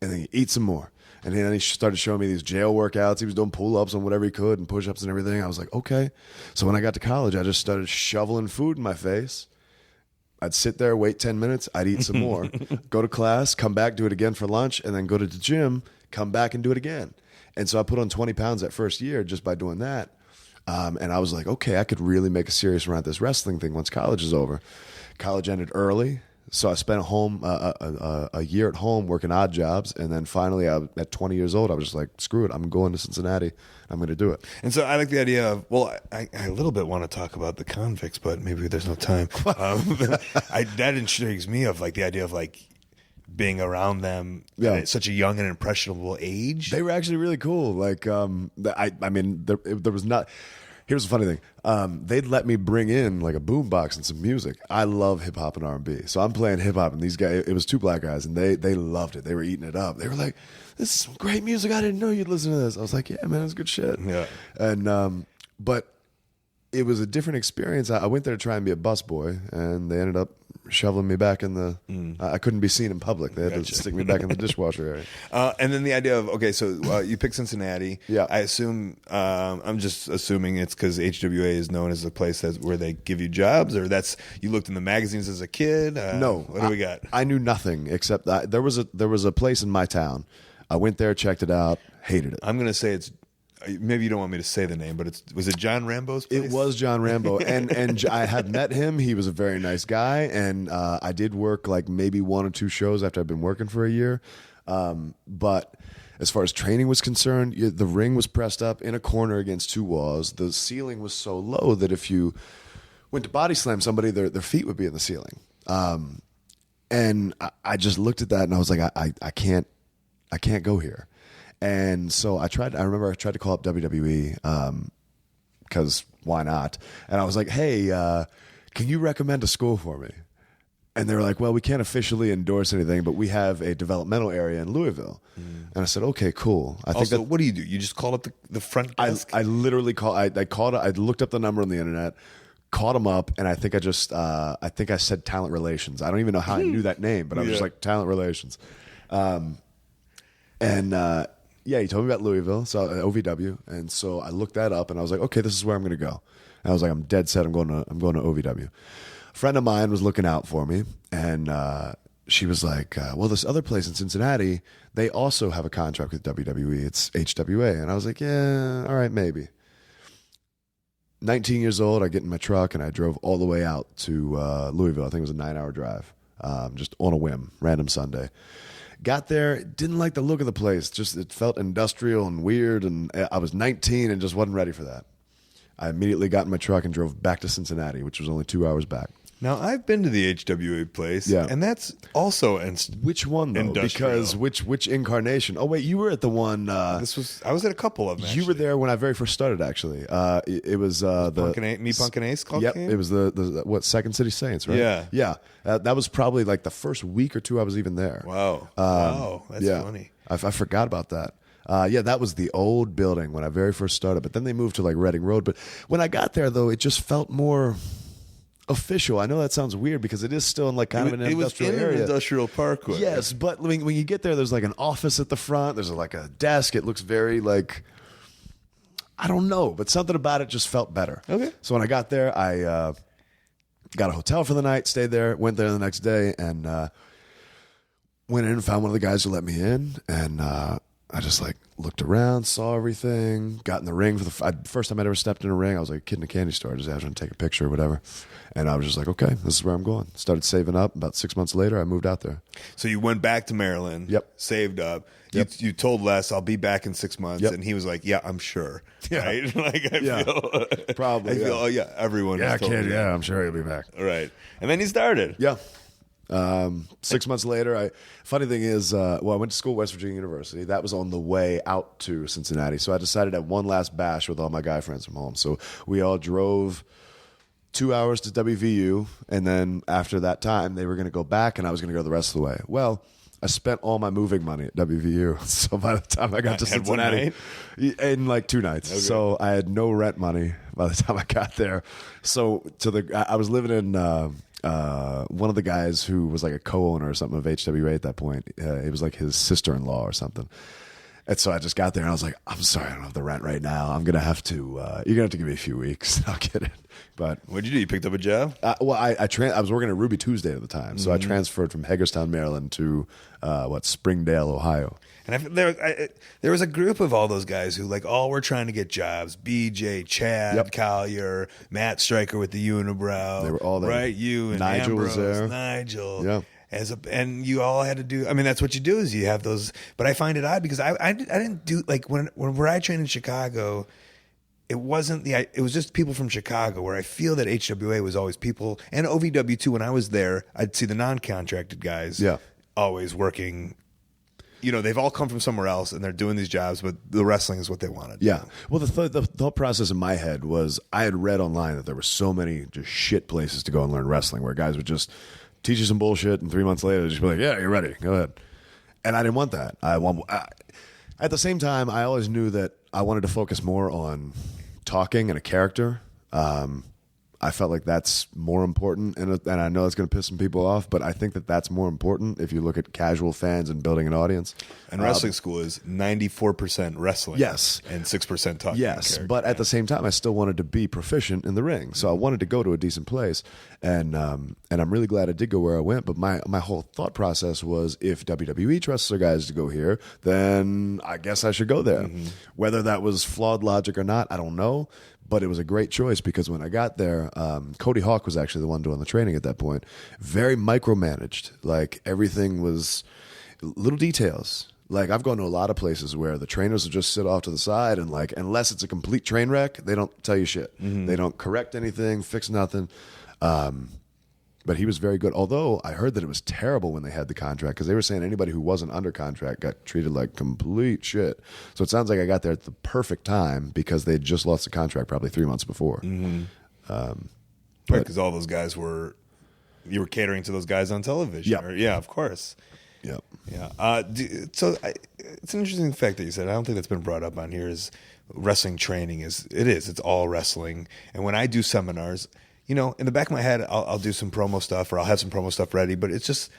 and then you eat some more. And then he started showing me these jail workouts. He was doing pull-ups on whatever he could and push-ups and everything. I was like, okay. So when I got to college, I just started shoveling food in my face. I'd sit there, wait 10 minutes. I'd eat some more, go to class, come back, do it again for lunch, and then go to the gym, come back and do it again. And so I put on 20 pounds that first year just by doing that. And I was like, okay, I could really make a serious run at this wrestling thing once college is over. College ended early. So I spent a year at home working odd jobs, and then finally, at 20 years old, I was just like, "Screw it! I'm going to Cincinnati. I'm going to do it." And so I like the idea of, well, I a little bit want to talk about the convicts, but maybe there's no time. That intrigues me of like the idea of like being around them at such a young and impressionable age. They were actually really cool. Like, I mean, there was not. Here's the funny thing. They'd let me bring in like a boombox and some music. I love hip hop and R&B. So I'm playing hip hop, and these guys, it was two black guys, and they loved it. They were eating it up. They were like, this is some great music. I didn't know you'd listen to this. I was like, yeah, man, it's good shit. Yeah. And, but it was a different experience. I went there to try and be a busboy, and they ended up shoveling me back in the, I couldn't be seen in public. They had to stick me back in the dishwasher area. And then the idea of, okay, so you picked Cincinnati. Yeah. I assume, I'm just assuming it's because HWA is known as a place where they give you jobs, or you looked in the magazines as a kid? No. What do we got? I knew nothing except that there was a place in my town. I went there, checked it out, hated it. I'm going to say it's, maybe you don't want me to say the name, but was it John Rambo's place? It was John Rambo, and I had met him. He was a very nice guy, and I did work like maybe one or two shows after I'd been working for a year. But as far as training was concerned, the ring was pressed up in a corner against two walls. The ceiling was so low that if you went to body slam somebody, their feet would be in the ceiling. And I just looked at that, and I was like, I can't go here. And so I remember I tried to call up WWE because why not? And I was like, hey, can you recommend a school for me? And they were like, well, we can't officially endorse anything, but we have a developmental area in Louisville. And I said, okay, cool. Also, what do? You just call up the front desk? I literally called. I called. I looked up the number on the internet, called them up, and I think I said talent relations. I don't even know how I knew that name, but I was just like talent relations. Yeah, he told me about Louisville, so OVW, and so I looked that up, and I was like, okay, this is where I'm going to go. And I was like, I'm dead set. I'm going to OVW. A friend of mine was looking out for me, and she was like, well, this other place in Cincinnati, they also have a contract with WWE. It's HWA, and I was like, yeah, all right, maybe. 19 years old, I get in my truck, and I drove all the way out to Louisville. I think it was a 9-hour drive, just on a whim, random Sunday. Got there, didn't like the look of the place. Just it felt industrial and weird, and I was 19 and just wasn't ready for that. I immediately got in my truck and drove back to Cincinnati, which was only 2 hours back. Now, I've been to the HWA place, yeah. And that's also which one though? Industrial. Because which incarnation? Oh wait, you were at the one. I was at a couple of them. You were there when I very first started. Actually, it was Punk and Ace called. Yep, game? It was the Second City Saints, right? Yeah. That was probably like the first week or two I was even there. Wow, that's funny. I forgot about that. That was the old building when I very first started, but then they moved to like Reading Road. But when I got there, though, it just felt more official. I know that sounds weird because it is still in like kind of an industrial area. It was in an industrial parkway. Yes, but when you get there, there's like an office at the front. There's like a desk. It looks very like, I don't know, but something about it just felt better. Okay. So when I got there, I got a hotel for the night, stayed there, went there the next day, and went in and found one of the guys who let me in. And I just like looked around, saw everything, got in the ring for the first time I'd ever stepped in a ring. I was like a kid in a candy store, just having to take a picture or whatever. And I was just like, okay, this is where I'm going. Started saving up. About 6 months later, I moved out there. So you went back to Maryland. Yep. Saved up. Yep. You told Les, I'll be back in 6 months. Yep. And he was like, yeah, I'm sure. Yeah. Right? Like, I Yeah. feel. Probably, I feel, yeah. oh, yeah, everyone. Yeah, has told me kid. that. Yeah, I'm sure he'll be back. Right. And then you started. Yeah. 6 months later, funny thing is, I went to school at West Virginia University. That was on the way out to Cincinnati. So I decided to have one last bash with all my guy friends from home. So we all drove 2 hours to WVU. And then after that time, they were going to go back and I was going to go the rest of the way. Well, I spent all my moving money at WVU. So by the time I got to Had one Cincinnati, in like 2 nights. Okay. So I had no rent money by the time I got there. So I was living in one of the guys who was like a co-owner or something of HWA at that point. It was like his sister-in-law or something. And so I just got there and I was like, I'm sorry, I don't have the rent right now. I'm gonna have to. You're gonna have to give me a few weeks. I'll get it. But What'd you do? You picked up a job? I was working at Ruby Tuesday at the time, so I transferred from Hagerstown, Maryland to Springdale, Ohio. And there was a group of all those guys who like all were trying to get jobs. BJ, Chad, Yep. Collier, Matt Stryker with the unibrow. They were all there. Right, you and Nigel Ambrose, was there. Nigel. Yeah. And you all had to do. I mean, that's what you do is you have those. But I find it odd because I didn't do like where I trained in Chicago. It wasn't it was just people from Chicago where I feel that HWA was always people and OVW too. When I was there, I'd see the non-contracted guys. Yeah. Always working. You know, they've all come from somewhere else and they're doing these jobs, but the wrestling is what they wanted. Yeah. Well, the thought process in my head was I had read online that there were so many just shit places to go and learn wrestling where guys would just teach you some bullshit and 3 months later just be like, yeah, you're ready. Go ahead. And I didn't want that. At the same time, I always knew that I wanted to focus more on talking and a character. I felt like that's more important, and I know it's going to piss some people off, but I think that that's more important if you look at casual fans and building an audience. And wrestling school is 94% wrestling. Yes. And 6% talking. Yes, but at the same time, I still wanted to be proficient in the ring, so I wanted to go to a decent place, and I'm really glad I did go where I went. But my whole thought process was, if WWE trusts their guys to go here, then I guess I should go there. Mm-hmm. Whether that was flawed logic or not, I don't know. But it was a great choice because when I got there, Cody Hawk was actually the one doing the training at that point. Very micromanaged. Like everything was little details. Like I've gone to a lot of places where the trainers will just sit off to the side and like, unless it's a complete train wreck, they don't tell you shit. Mm-hmm. They don't correct anything, fix nothing. But he was very good. Although I heard that it was terrible when they had the contract because they were saying anybody who wasn't under contract got treated like complete shit. So it sounds like I got there at the perfect time because they had just lost the contract probably 3 months before. Mm-hmm. Right, because all those guys you were catering to those guys on television. Yep. Yeah, of course. Yep. Yeah. It's an interesting fact that you said. I don't think that's been brought up on here. Is wrestling training it's all wrestling. And when I do seminars, you know, in the back of my head, I'll do some promo stuff or I'll have some promo stuff ready, but it's just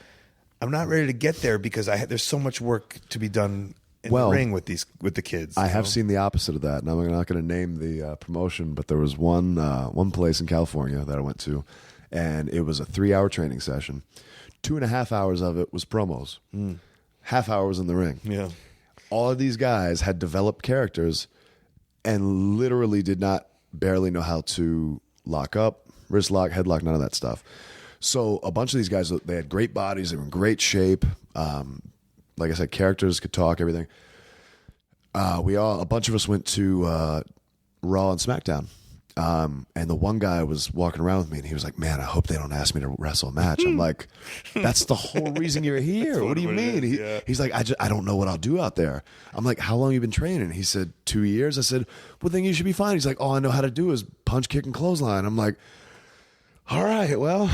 I'm not ready to get there because there's so much work to be done in the ring with the kids. I have seen the opposite of that, and I'm not going to name the promotion, but there was one place in California that I went to, and it was a 3-hour training session. 2.5 hours of it was promos. Half hour was in the ring. Yeah. All of these guys had developed characters and literally did not barely know how to lock up, wrist lock, headlock, none of that stuff. So a bunch of these guys, they had great bodies. They were in great shape. Like I said, characters could talk, everything. A bunch of us went to Raw and SmackDown. And the one guy was walking around with me and he was like, man, I hope they don't ask me to wrestle a match. I'm like, that's the whole reason you're here. What do you mean? He's like, I don't know what I'll do out there. I'm like, how long have you been training? He said, 2 years. I said, well, then you should be fine. He's like, all I know how to do is punch, kick, and clothesline. I'm like, all right, well,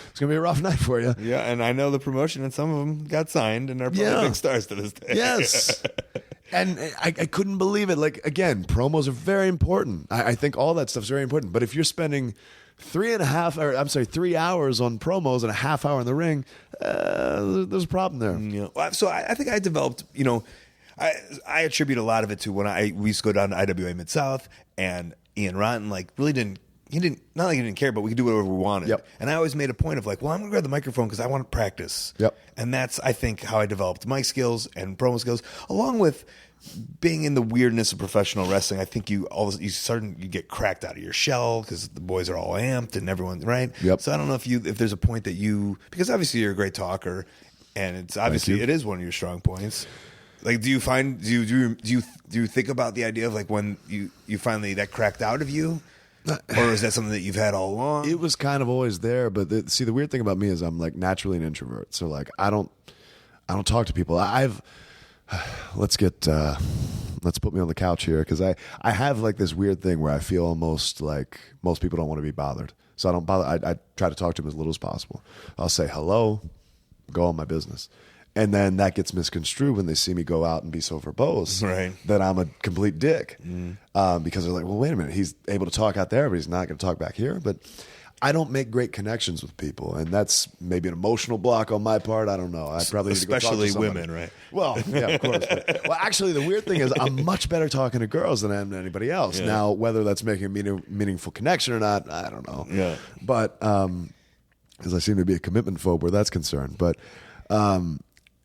it's going to be a rough night for you. Yeah, and I know the promotion and some of them got signed and are probably big stars to this day. Yes. And I couldn't believe it. Like, again, promos are very important. I think all that stuff's very important. But if you're spending 3 hours on promos and a half hour in the ring, there's a problem there. Yeah. So I think I developed, I attribute a lot of it to when we used to go down to IWA Mid-South and Ian Rotten really didn't he didn't, not like he didn't care, but we could do whatever we wanted. Yep. And I always made a point of like, well, I'm going to grab the microphone because I want to practice. Yep. And that's, I think, how I developed mic skills and promo skills, along with being in the weirdness of professional wrestling. I think you get cracked out of your shell because the boys are all amped and everyone, right? Yep. So I don't know if there's a point that because obviously you're a great talker, and it's obviously it is one of your strong points. Like, do you think about the idea of like when you finally that cracked out of you, or is that something that you've had all along? It was kind of always there, but the weird thing about me is I'm like naturally an introvert, so like I don't talk to people. Let's put me on the couch here because I have like this weird thing where I feel almost like most people don't want to be bothered, so I don't bother. I try to talk to them as little as possible. I'll say hello, go on my business. And then that gets misconstrued when they see me go out and be so verbose that I'm a complete dick. Because they're like, well, wait a minute. He's able to talk out there, but he's not going to talk back here. But I don't make great connections with people. And that's maybe an emotional block on my part. I don't know. I probably need to go talk to somebody. Women, right? Well, yeah, of course. Well, actually, the weird thing is I'm much better talking to girls than I am to anybody else. Yeah. Now, whether that's making a meaningful connection or not, I don't know. Yeah. But because I seem to be a commitment phobe where that's concerned. But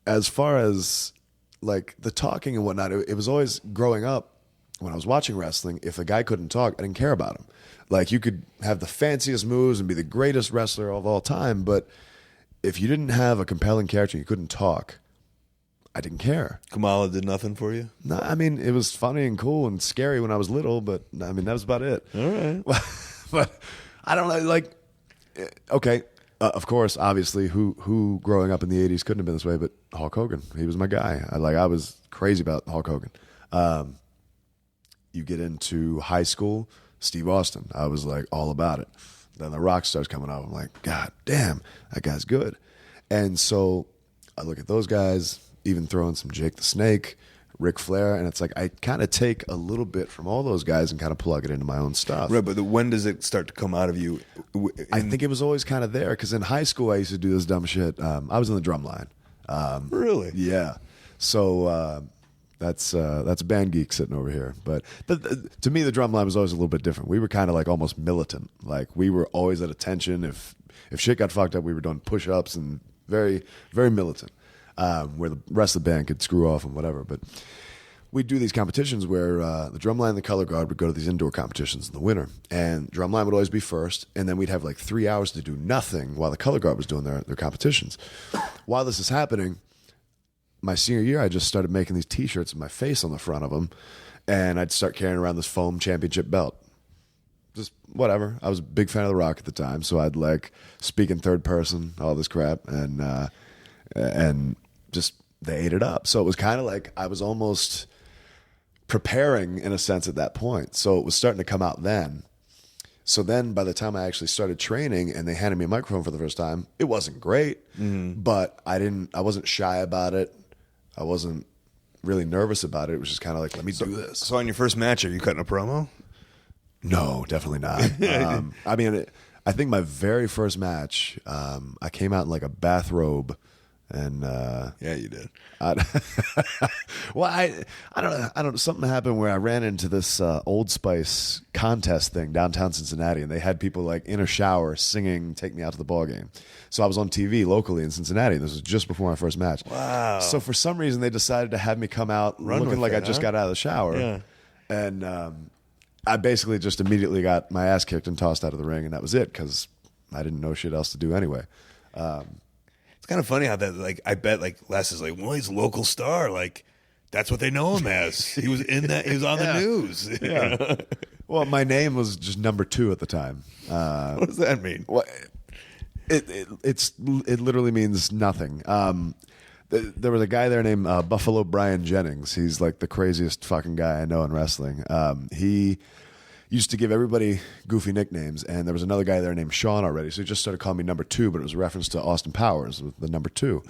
as far as like the talking and whatnot, it was always growing up when I was watching wrestling. If a guy couldn't talk, I didn't care about him. Like you could have the fanciest moves and be the greatest wrestler of all time, but if you didn't have a compelling character, you couldn't talk. I didn't care. Kamala did nothing for you? No, I mean it was funny and cool and scary when I was little, but I mean that was about it. All right, but I don't know. Like, okay. Of course, obviously, who growing up in the 80s couldn't have been this way, but Hulk Hogan. He was my guy. I was crazy about Hulk Hogan. You get into high school, Steve Austin. I was like all about it. Then the Rock starts coming out. I'm like, God damn, that guy's good. And so I look at those guys, even throwing some Jake the Snake, Ric Flair, and it's like I kind of take a little bit from all those guys and kind of plug it into my own stuff. Right, but when does it start to come out of you? I think it was always kind of there because in high school I used to do this dumb shit. I was in the drum line. Really? Yeah. So that's Band Geek sitting over here. But to me, the drum line was always a little bit different. We were kind of like almost militant. Like we were always at attention. If shit got fucked up, we were doing push-ups and very, very militant. Where the rest of the band could screw off and whatever. But we'd do these competitions where the drumline and the color guard would go to these indoor competitions in the winter. And drumline would always be first, and then we'd have like 3 hours to do nothing while the color guard was doing their competitions. While this is happening, my senior year, I just started making these T-shirts with my face on the front of them, and I'd start carrying around this foam championship belt. Just whatever. I was a big fan of The Rock at the time, so I'd like speak in third person, all this crap, and just they ate it up. So it was kind of like I was almost preparing in a sense at that point. So it was starting to come out then. So then by the time I actually started training and they handed me a microphone for the first time, it wasn't great, but I wasn't shy about it. I wasn't really nervous about it. It was just kind of like, let me do this. So on your first match, are you cutting a promo? No, definitely not. I mean, I think my very first match, I came out in like a bathrobe. And yeah, you did. Well, I don't know. Something happened where I ran into this Old Spice contest thing downtown Cincinnati, and they had people like in a shower singing "Take Me Out to the Ball Game." So I was on TV locally in Cincinnati. This was just before my first match. Wow! So for some reason, they decided to have me come out looking like I just got out of the shower. Yeah. And I basically just immediately got my ass kicked and tossed out of the ring, and that was it because I didn't know shit else to do anyway. It's kind of funny how that, like, I bet, like, Les is like, well, he's a local star. Like, that's what they know him as. He was in that. He was on the news. Yeah. Well, my name was just number 2 at the time. What does that mean? Well, it literally means nothing. There was a guy there named Buffalo Brian Jennings. He's like the craziest fucking guy I know in wrestling. He used to give everybody goofy nicknames, and there was another guy there named Sean already, so he just started calling me number 2, but it was a reference to Austin Powers with the number 2.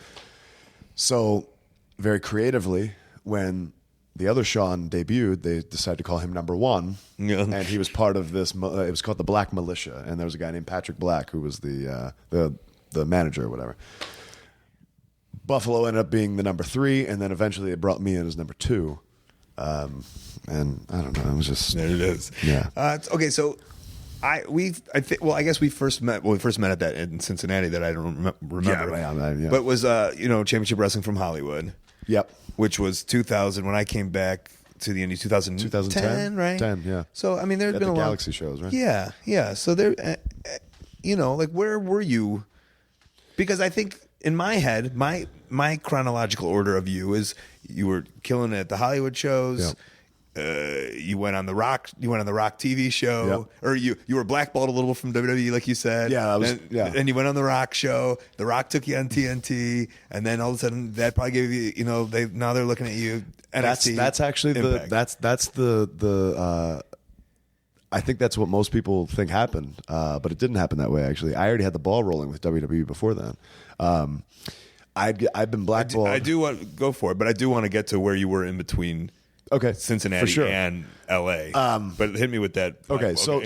So very creatively, when the other Sean debuted, they decided to call him number 1, and he was part of this. It was called the Black Militia, and there was a guy named Patrick Black who was the manager or whatever. Buffalo ended up being the number 3, and then eventually they brought me in as number 2. And I don't know. It was just there it is. Yeah. Okay, so I guess we first met. Well, we first met at that in Cincinnati that I don't remember. Yeah. But it was Championship Wrestling from Hollywood. Yep. Which was 2000 when I came back to the Indies. 2010, right? 10, yeah. So I mean, there's been a Galaxy shows, right? Yeah. So there, like, where were you? Because I think in my head, my chronological order of you is you were killing it at the Hollywood shows. Yep. You went on the Rock. You went on the Rock TV show, or you were blackballed a little from WWE, like you said. Yeah, and you went on the Rock show. The Rock took you on TNT, and then all of a sudden that probably gave you. Now they're looking at you. NXT, that's actually Impact. that's the. I think that's what most people think happened, but it didn't happen that way. Actually, I already had the ball rolling with WWE before then. I've been blackballed. I do want to go for it, but I do want to get to where you were in between. Okay, Cincinnati for sure. and LA. But hit me with that. Okay, so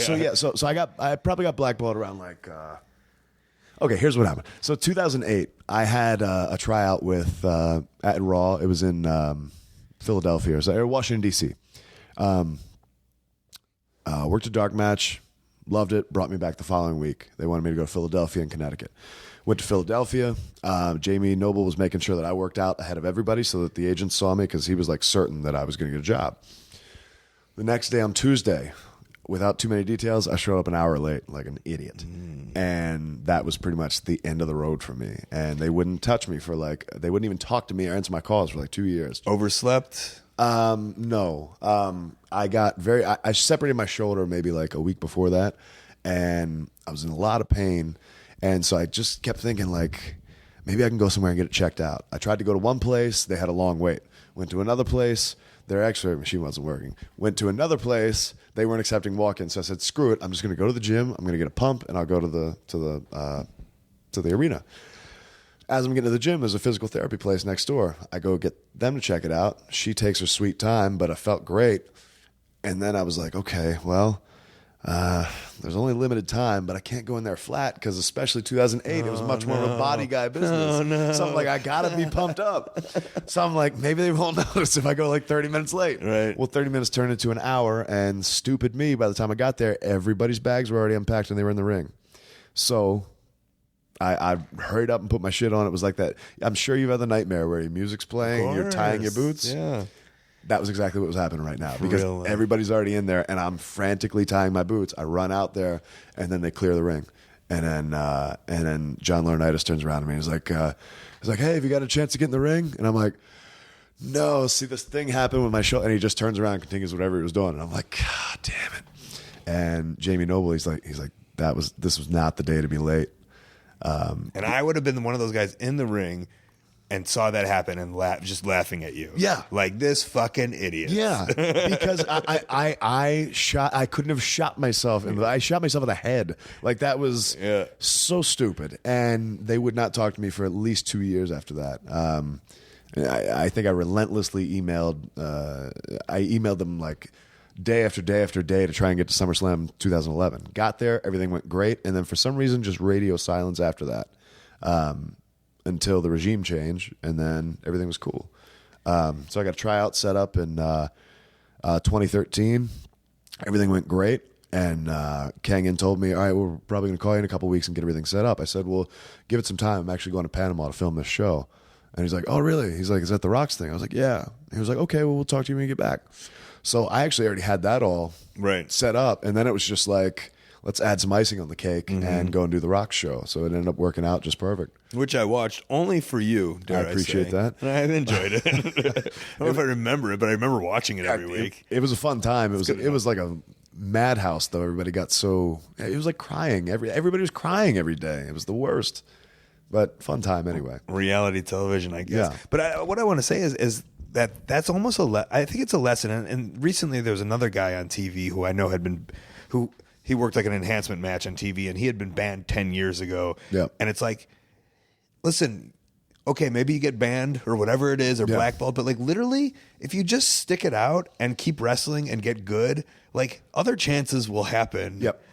I probably got blackballed around like. Okay, here's what happened. So 2008, I had a tryout with at Raw. It was in Philadelphia, or Washington D.C. Worked a dark match, loved it. Brought me back the following week. They wanted me to go to Philadelphia and Connecticut. Went to Philadelphia. Jamie Noble was making sure that I worked out ahead of everybody so that the agents saw me because he was like certain that I was going to get a job. The next day on Tuesday, without too many details, I showed up an hour late like an idiot. And that was pretty much the end of the road for me. And they wouldn't touch me for they wouldn't even talk to me or answer my calls for like 2 years. Overslept? No. I separated my shoulder maybe like a week before that. And I was in a lot of pain. And so I just kept thinking, like, maybe I can go somewhere and get it checked out. I tried to go to one place. They had a long wait. Went to another place. Their x-ray machine wasn't working. Went to another place. They weren't accepting walk-ins. So I said, screw it. I'm just going to go to the gym. I'm going to get a pump, and I'll go to the arena. As I'm getting to the gym, there's a physical therapy place next door. I go get them to check it out. She takes her sweet time, but I felt great. And then I was like, okay, well... there's only limited time, but I can't go in there flat because especially 2008, it was much more of a body guy business. So I'm like, I gotta be pumped up. So I'm like, maybe they won't notice if I go like 30 minutes late. Right. Well, 30 minutes turned into an hour, and stupid me, by the time I got there, everybody's bags were already unpacked and they were in the ring. So I hurried up and put my shit on. It was like that. I'm sure you've had the nightmare where your music's playing and you're tying your boots. Yeah. That was exactly what was happening right now because real, everybody's already in there and I'm frantically tying my boots. I run out there and then they clear the ring. And then John Laurinaitis turns around to me and he's like, hey, have you got a chance to get in the ring? And I'm like, no, see, this thing happened with my shoulder. And he just turns around and continues whatever he was doing. And I'm like, God damn it. And Jamie Noble, he's like, this was not the day to be late. And I would have been one of those guys in the ring and saw that happen and just laughing at you. Yeah. Like this fucking idiot. Yeah. Because I couldn't have shot myself. I shot myself in the head. Like that was so stupid. And they would not talk to me for at least 2 years after that. I think I relentlessly emailed. I emailed them like day after day after day to try and get to SummerSlam 2011. Got there, everything went great, and then for some reason, just radio silence after that, until the regime change, and then everything was cool. So I got a tryout set up in 2013. Everything went great, and Kangan told me, all right, we're probably going to call you in a couple weeks and get everything set up. I said, well, give it some time. I'm actually going to Panama to film this show. And he's like, oh, really? He's like, is that the Rocks thing? I was like, yeah. He was like, okay, well, we'll talk to you when you get back. So I actually already had that all set up. And then it was just like, let's add some icing on the cake and go and do the Rocks show. So it ended up working out just perfect. Which I watched only for you, dare I appreciate that. I enjoyed it. I don't know if I remember it, but I remember watching it every week. It was a fun time. It was like a madhouse, though. Everybody got so... It was like crying. Everybody was crying every day. It was the worst. But fun time anyway. Reality television, I guess. Yeah. But what I want to say is that's almost I think it's a lesson. And recently there was another guy on TV who I know he worked like an enhancement match on TV, and he had been banned 10 years ago. Yeah. And it's like, listen, okay, maybe you get banned or whatever it is, or blackballed, but like literally, if you just stick it out and keep wrestling and get good, like other chances will happen. Yep.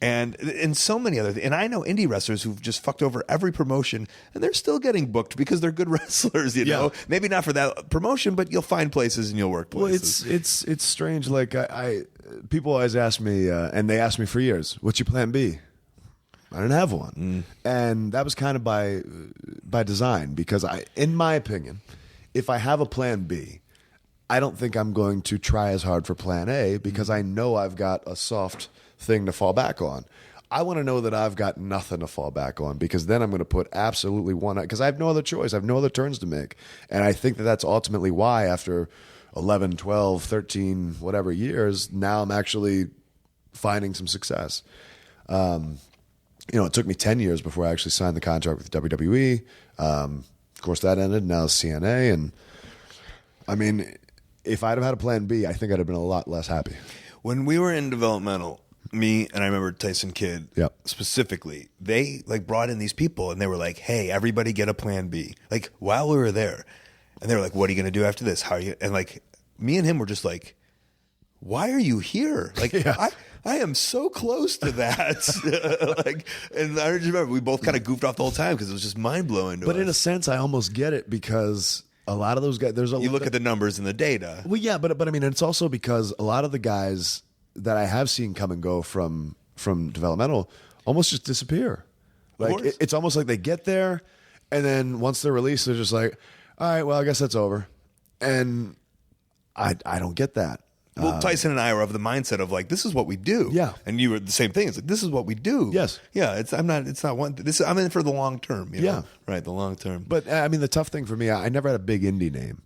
And so many other things. And I know indie wrestlers who've just fucked over every promotion, and they're still getting booked because they're good wrestlers. You know, maybe not for that promotion, but you'll find places and you'll work places. Well, it's strange. Like I people always ask me, and they asked me for years, "What's your plan B?" I didn't have one, and that was kind of by design, because in my opinion, if I have a plan B, I don't think I'm going to try as hard for plan A, because I know I've got a soft thing to fall back on. I want to know that I've got nothing to fall back on, because then I'm going to put absolutely one, because I have no other choice. I have no other turns to make. And I think that that's ultimately why after 11, 12, 13, whatever years, now I'm actually finding some success. It took me 10 years before I actually signed the contract with WWE. Of course, that ended. Now it's CNA. And I mean, if I'd have had a plan B, I think I'd have been a lot less happy. When we were in developmental, me and I remember Tyson Kidd specifically, they like brought in these people and they were like, "Hey, everybody get a plan B." Like while we were there, and they were like, "What are you going to do after this? How are you?" And like me and him were just like, "Why are you here?" Like I am so close to that. And I just remember we both kind of goofed off the whole time because it was just mind blowing to us. But in a sense, I almost get it, because a lot of those guys, you look at the numbers and the data. Well, yeah, but I mean, it's also because a lot of the guys that I have seen come and go from developmental almost just disappear. Like it's almost like they get there, and then once they're released, they're just like, "All right, well, I guess that's over." And I don't get that. Well, Tyson and I were of the mindset of like, this is what we do. Yeah. And you were the same thing. It's like, this is what we do. Yes. Yeah. I'm in for the long term. You know? Right. The long term. But I mean, the tough thing for me, I never had a big indie name.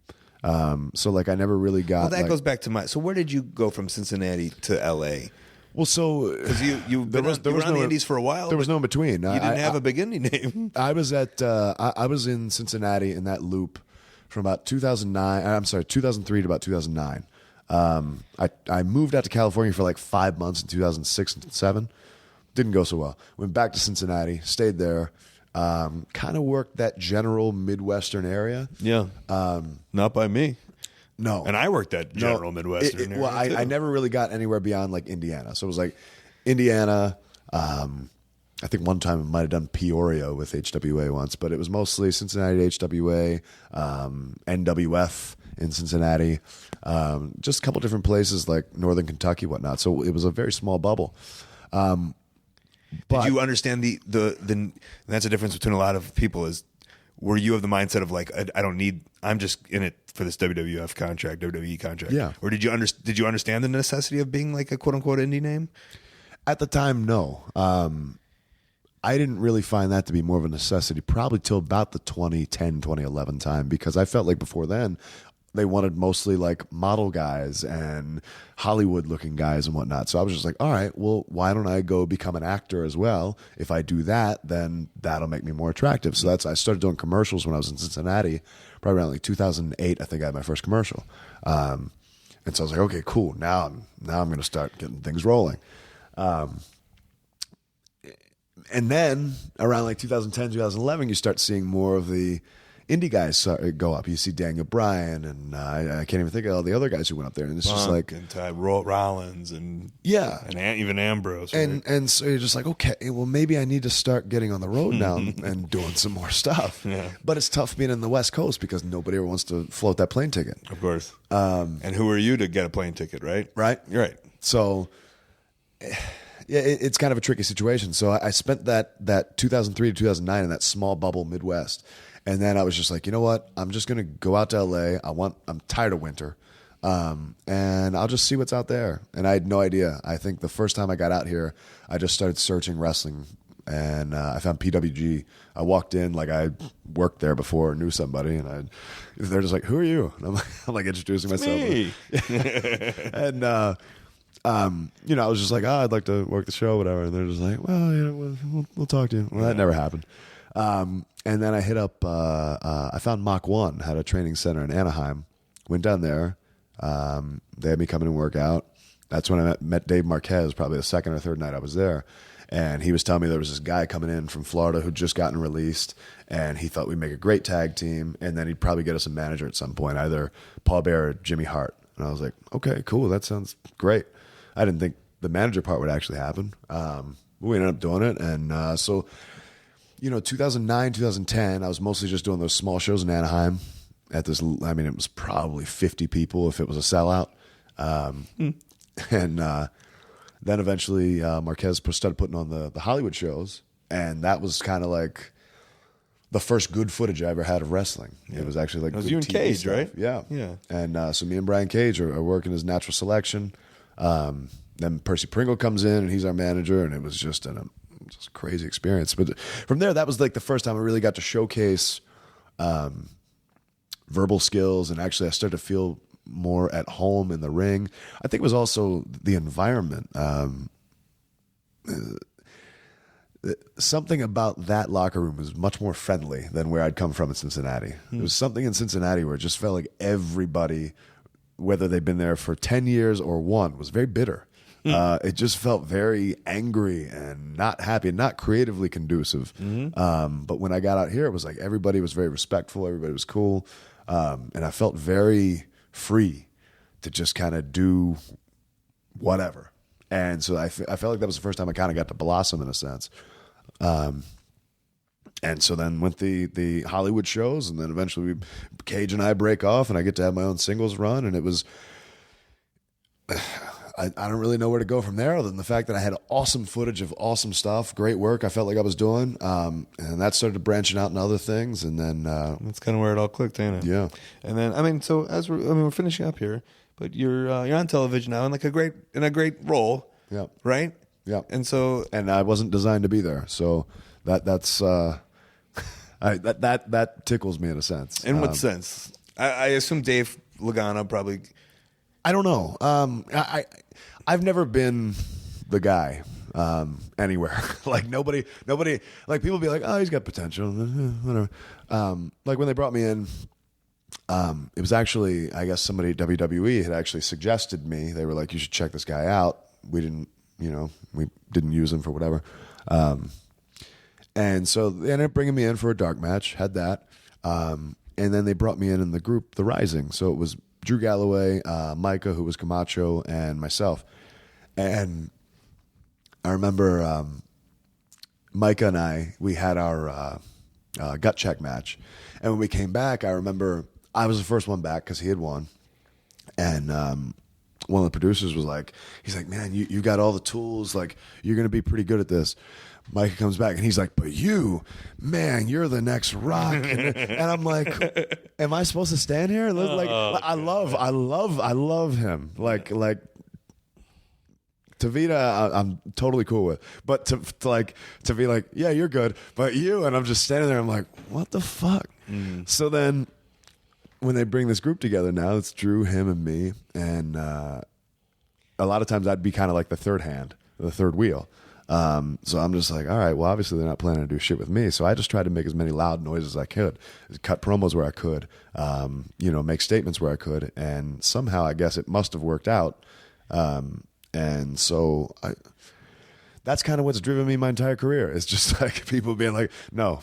So like I never really got. Well, that goes back to so where did you go from Cincinnati to LA? Well, so because you were on the indies for a while. There was no in between. You didn't have a big indie name. I was I was in Cincinnati in that loop from about 2003 to about 2009. I moved out to California for like 5 months in 2006 and 2007. Didn't go so well. Went back to Cincinnati, stayed there, kind of worked that general Midwestern area. Yeah. Not by me. No. And I worked that general Midwestern area. Well, I never really got anywhere beyond like Indiana. So it was like Indiana. I think one time I might have done Peoria with HWA once, but it was mostly Cincinnati HWA, NWF in Cincinnati, just a couple different places like Northern Kentucky, whatnot. So it was a very small bubble. But did you understand the and that's the difference between a lot of people is, were you of the mindset of like, I'm just in it for this WWF contract, WWE contract? Yeah. Or did you understand the necessity of being like a quote unquote indie name? At the time, no. I didn't really find that to be more of a necessity probably till about the 2010, 2011 time, because I felt like before then they wanted mostly like model guys and Hollywood looking guys and whatnot. So I was just like, all right, well, why don't I go become an actor as well? If I do that, then that'll make me more attractive. So I started doing commercials when I was in Cincinnati, probably around like 2008. I think I had my first commercial. And so I was like, okay, cool. Now I'm going to start getting things rolling. And then around like 2010, 2011, you start seeing more of the indie guys go up. You see Daniel Bryan, and I can't even think of all the other guys who went up there. And it's just like and Ty Rollins and even Ambrose. Right? And so you're just like, okay, well maybe I need to start getting on the road now and doing some more stuff. Yeah. But it's tough being in the West Coast because nobody ever wants to float that plane ticket. Of course. And who are you to get a plane ticket, right? Right. You're right. So yeah, it's kind of a tricky situation. So I spent that 2003 to 2009 in that small bubble Midwest. And then I was just like, you know what? I'm just going to go out to LA. I'm tired of winter. And I'll just see what's out there. And I had no idea. I think the first time I got out here, I just started searching wrestling, and I found PWG. I walked in like I worked there before, knew somebody, and they're just like, "Who are you?" And I'm like introducing myself. Me. And I was just like, I'd like to work the show, whatever. And they're just like, well, we'll talk to you. Well, that never happened. And then I hit up, I found Mach 1, had a training center in Anaheim. Went down there. They had me come in and work out. That's when I met Dave Marquez, probably the second or third night I was there. And he was telling me there was this guy coming in from Florida who'd just gotten released, and he thought we'd make a great tag team, and then he'd probably get us a manager at some point, either Paul Bearer or Jimmy Hart. And I was like, okay, cool, that sounds great. I didn't think the manager part would actually happen. we ended up doing it. And so, 2009, 2010, I was mostly just doing those small shows in Anaheim at this, I mean, it was probably 50 people if it was a sellout. And then eventually Marquez started putting on the Hollywood shows, and that was kind of like the first good footage I ever had of wrestling. Yeah. It was actually like it was good you and TV Cage, stuff. right? Yeah. Yeah. And so me and Brian Cage are working as Natural Selection. Then Percy Pringle comes in, and he's our manager, and it was just a crazy experience. But from there, that was like the first time I really got to showcase verbal skills, and actually I started to feel more at home in the ring. I think it was also the environment. Something about that locker room was much more friendly than where I'd come from in Cincinnati. There was something in Cincinnati where it just felt like everybody, whether they'd been there for 10 years or one, was very bitter. It just felt very angry and not happy and not creatively conducive. But when I got out here, it was like everybody was very respectful. Everybody was cool. And I felt very free to just kind of do whatever. And so I felt like that was the first time I kind of got to blossom in a sense. And so then went the Hollywood shows, and then eventually Cage and I break off, and I get to have my own singles run, and it was I don't really know where to go from there other than the fact that I had awesome footage of awesome stuff, great work I felt like I was doing, and that started branching out into other things, and then that's kind of where it all clicked, ain't it? Yeah. And then so as we're finishing up here, but you're on television now in a great role. Yeah. Right? Yeah. And I wasn't designed to be there. So that's that tickles me in a sense. In what sense? I assume Dave Lagana probably. I don't know. I've never been the guy anywhere. Like nobody. Like people be like, oh, he's got potential. Whatever. Like when they brought me in. It was actually, I guess somebody at WWE had actually suggested me. They were like, you should check this guy out. We didn't use him for whatever. And so they ended up bringing me in for a dark match, had that. And then they brought me in the group, The Rising. So it was Drew Galloway, Micah, who was Camacho, and myself. And I remember Micah and I, we had our gut check match. And when we came back, I remember I was the first one back because he had won. And one of the producers was like, he's like, man, you got all the tools. Like, you're going to be pretty good at this. Micah comes back and he's like, but you, man, you're the next Rock. And I'm like, am I supposed to stand here? Like, I love him. Like Tavita, I'm totally cool with, but to be like, yeah, you're good, but you, and I'm just standing there. I'm like, what the fuck? So then, when they bring this group together now, it's Drew, him, and me, and a lot of times I'd be kind of like the third hand, the third wheel. So I'm just like, all right, well, obviously they're not planning to do shit with me, so I just tried to make as many loud noises as I could, cut promos where I could, make statements where I could, and somehow I guess it must have worked out. And so that's kind of what's driven me my entire career. It's just like people being like, no.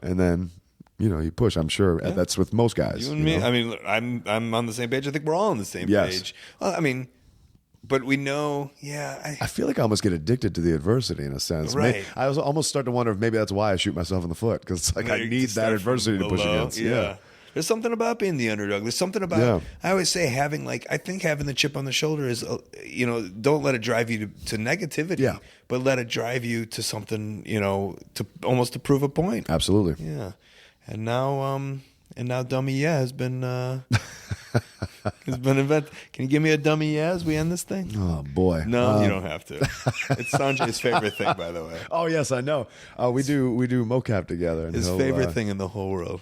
And then, you push. I'm sure that's with most guys. You and me. I mean, I'm on the same page. I think we're all on the same page. Well, I mean, but we know, I feel like I almost get addicted to the adversity in a sense. Right. I was almost starting to wonder if maybe that's why I shoot myself in the foot, because it's like I need that adversity to push against. Yeah. There's something about being the underdog. There's something about, I always say, having the chip on the shoulder is, don't let it drive you to negativity, but let it drive you to something, to almost to prove a point. Absolutely. Yeah. And now Dummy has been, invented. Can you give me a dummy as we end this thing? Oh, boy. No, you don't have to. It's Sanjay's favorite thing, by the way. Oh, yes, I know. We do mocap together. And his favorite thing in the whole world.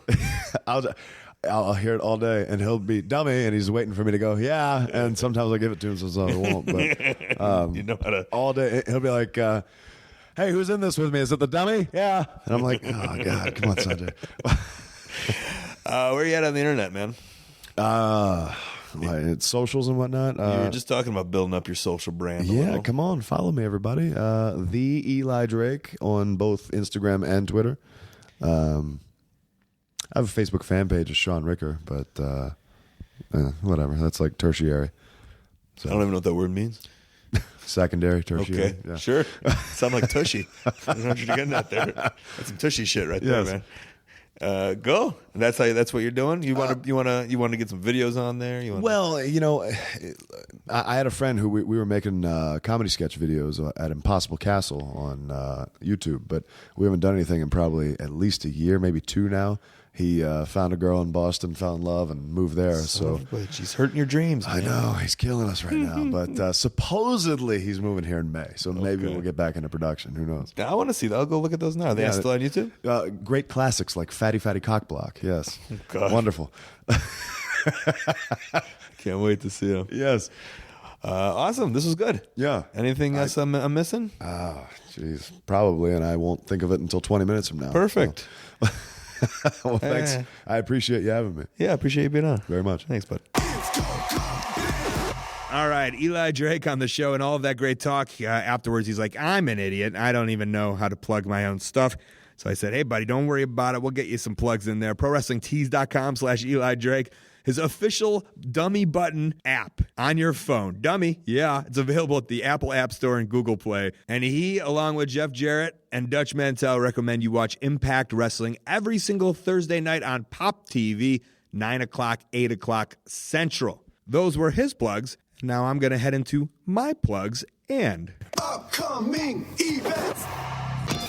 I'll hear it all day, and he'll be dummy, and he's waiting for me to go, yeah. And sometimes I give it to him, so I won't. But you know how to. All day, he'll be like, hey, who's in this with me? Is it the dummy? Yeah. And I'm like, oh, God, come on, Sanjay. Where are you at on the internet, man? It's socials and whatnot. You were just talking about building up your social brand. Yeah, come on, follow me, everybody. The Eli Drake on both Instagram and Twitter. I have a Facebook fan page of Sean Ricker, but whatever. That's like tertiary. So. I don't even know what that word means. secondary, tertiary. Okay, Yeah. sure. Sound like Tushy. I don't know what you're getting at there. That's some Tushy shit right there, man. Go. That's what you're doing. You want to get some videos on there. Well, I had a friend who we were making comedy sketch videos at Impossible Castle on YouTube, but we haven't done anything in probably at least a year, maybe 2 now. He found a girl in Boston, fell in love, and moved there. So he's hurting your dreams. Man. I know he's killing us right now, but supposedly he's moving here in May. So maybe we'll get back into production. Who knows? I want to see that. I'll go look at those now. Are they still on YouTube? Great classics like Fatty Cock Block. Yes, wonderful. Can't wait to see them. Yes. Awesome. This was good. Yeah. Anything else I'm missing? Jeez, probably, and I won't think of it until 20 minutes from now. Perfect. So. Well, thanks. I appreciate you having me. Yeah, I appreciate you being on. Very much. Thanks, bud. All right, Eli Drake on the show and all of that great talk. Afterwards, he's like, I'm an idiot. I don't even know how to plug my own stuff. So I said, hey, buddy, don't worry about it. We'll get you some plugs in there. ProWrestlingTees.com/Eli Drake. His official dummy button app on your phone. Dummy, yeah, it's available at the Apple App Store and Google Play. And he, along with Jeff Jarrett and Dutch Mantel, recommend you watch Impact Wrestling every single Thursday night on Pop TV, 9 o'clock, 8 o'clock Central. Those were his plugs. Now I'm going to head into my plugs and Upcoming events.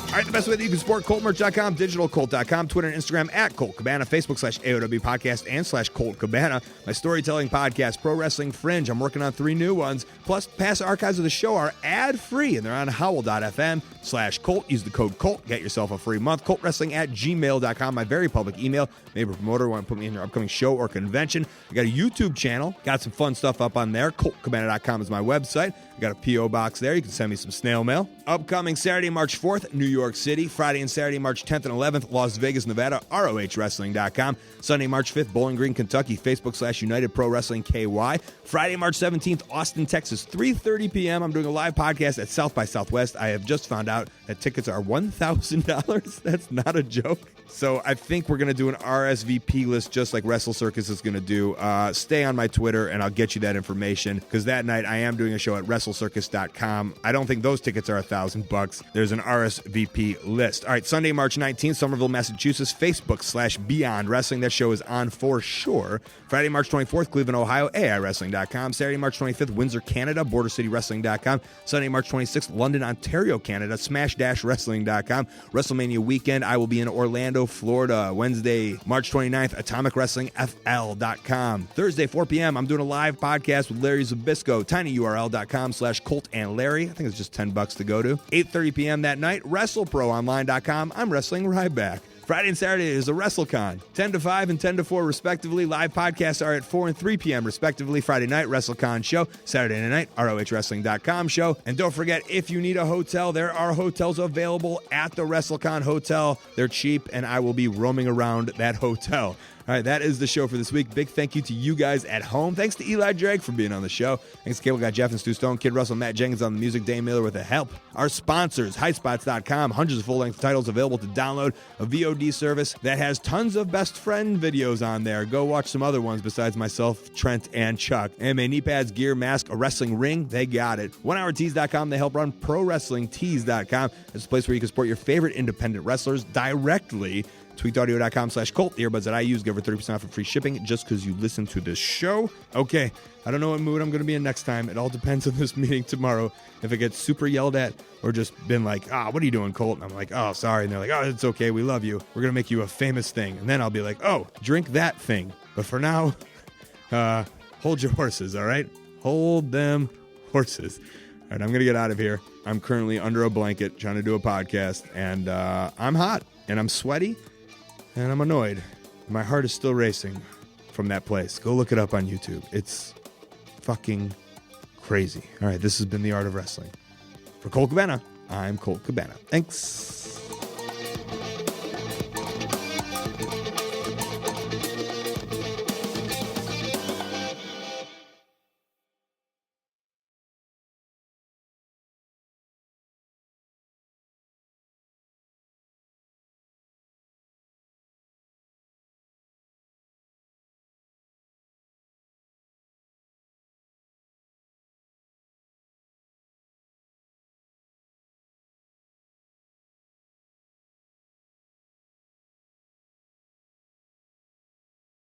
All right, the best way that you can support ColtMerch.com, DigitalColt.com, Twitter and Instagram at Colt Cabana, Facebook /AOW Podcast and /Colt Cabana. My storytelling podcast, Pro Wrestling Fringe. I'm working on 3 new ones. Plus, past archives of the show are ad-free, and they're on howl.fm/Colt. Use the code COLT. Get yourself a free month. ColtWrestling@gmail.com, my very public email. Maybe a promoter want to put me in your upcoming show or convention. I got a YouTube channel. Got some fun stuff up on there. ColtCabana.com is my website. I got a P.O. box there. You can send me some snail mail. Upcoming Saturday, March 4th, New York City. Friday and Saturday, March 10th and 11th, Las Vegas, Nevada, ROHWrestling.com. Sunday, March 5th, Bowling Green, Kentucky, Facebook /United Pro Wrestling KY. Friday, March 17th, Austin, Texas, 3:30 p.m. I'm doing a live podcast at South by Southwest. I have just found out that tickets are $1,000. That's not a joke. So I think we're going to do an RSVP list just like Wrestle Circus is going to do. Stay on my Twitter and I'll get you that information because that night I am doing a show at WrestleCircus.com. I don't think those tickets are $1,000. There's an RSVP list. All right, Sunday, March 19th, Somerville, Massachusetts, Facebook /Beyond Wrestling. That show is on for sure. Friday, March 24th, Cleveland, Ohio, AIWrestling.com. Saturday, March 25th, Windsor, Canada, BorderCityWrestling.com. Sunday, March 26th, London, Ontario, Canada, Smash-Wrestling.com. WrestleMania weekend, I will be in Orlando, Florida. Wednesday, March 29th, AtomicWrestlingFL.com. Thursday, 4 p.m., I'm doing a live podcast with Larry Zbyszko, tinyurl.com/Colt and Larry. I think it's just $10 to go to. 8:30 p.m. that night, WrestleProOnline.com. I'm wrestling Ryback. Friday and Saturday is a WrestleCon, 10 to 5 and 10 to 4 respectively. Live podcasts are at 4 and 3 p.m. respectively. Friday night, WrestleCon show. Saturday night, ROHWrestling.com show. And don't forget, if you need a hotel, there are hotels available at the WrestleCon Hotel. They're cheap, and I will be roaming around that hotel. All right, that is the show for this week. Big thank you to you guys at home. Thanks to Eli Drake for being on the show. Thanks to Cable Guy Jeff and Stu Stone, Kid Russell, Matt Jenkins on the music, Dane Miller with the help. Our sponsors, HighSpots.com, hundreds of full-length titles available to download, a VOD service that has tons of best friend videos on there. Go watch some other ones besides myself, Trent, and Chuck. MMA knee pads, gear, mask, a wrestling ring, they got it. OneHourTees.com, they help run ProWrestlingTees.com. It's a place where you can support your favorite independent wrestlers directly. TweakedAudio.com/Colt. The earbuds that I use give her 30% off for free shipping just because you listen to this show. Okay, I don't know what mood I'm going to be in next time. It all depends on this meeting tomorrow. If it gets super yelled at or just been like, what are you doing, Colt? And I'm like, oh, sorry. And they're like, oh, it's okay. We love you. We're going to make you a famous thing. And then I'll be like, oh, drink that thing. But for now, hold your horses, all right? Hold them horses. All right, I'm going to get out of here. I'm currently under a blanket trying to do a podcast, and I'm hot, and I'm sweaty. And I'm annoyed. My heart is still racing from that place. Go look it up on YouTube. It's fucking crazy. All right, this has been The Art of Wrestling. For Colt Cabana, I'm Colt Cabana. Thanks.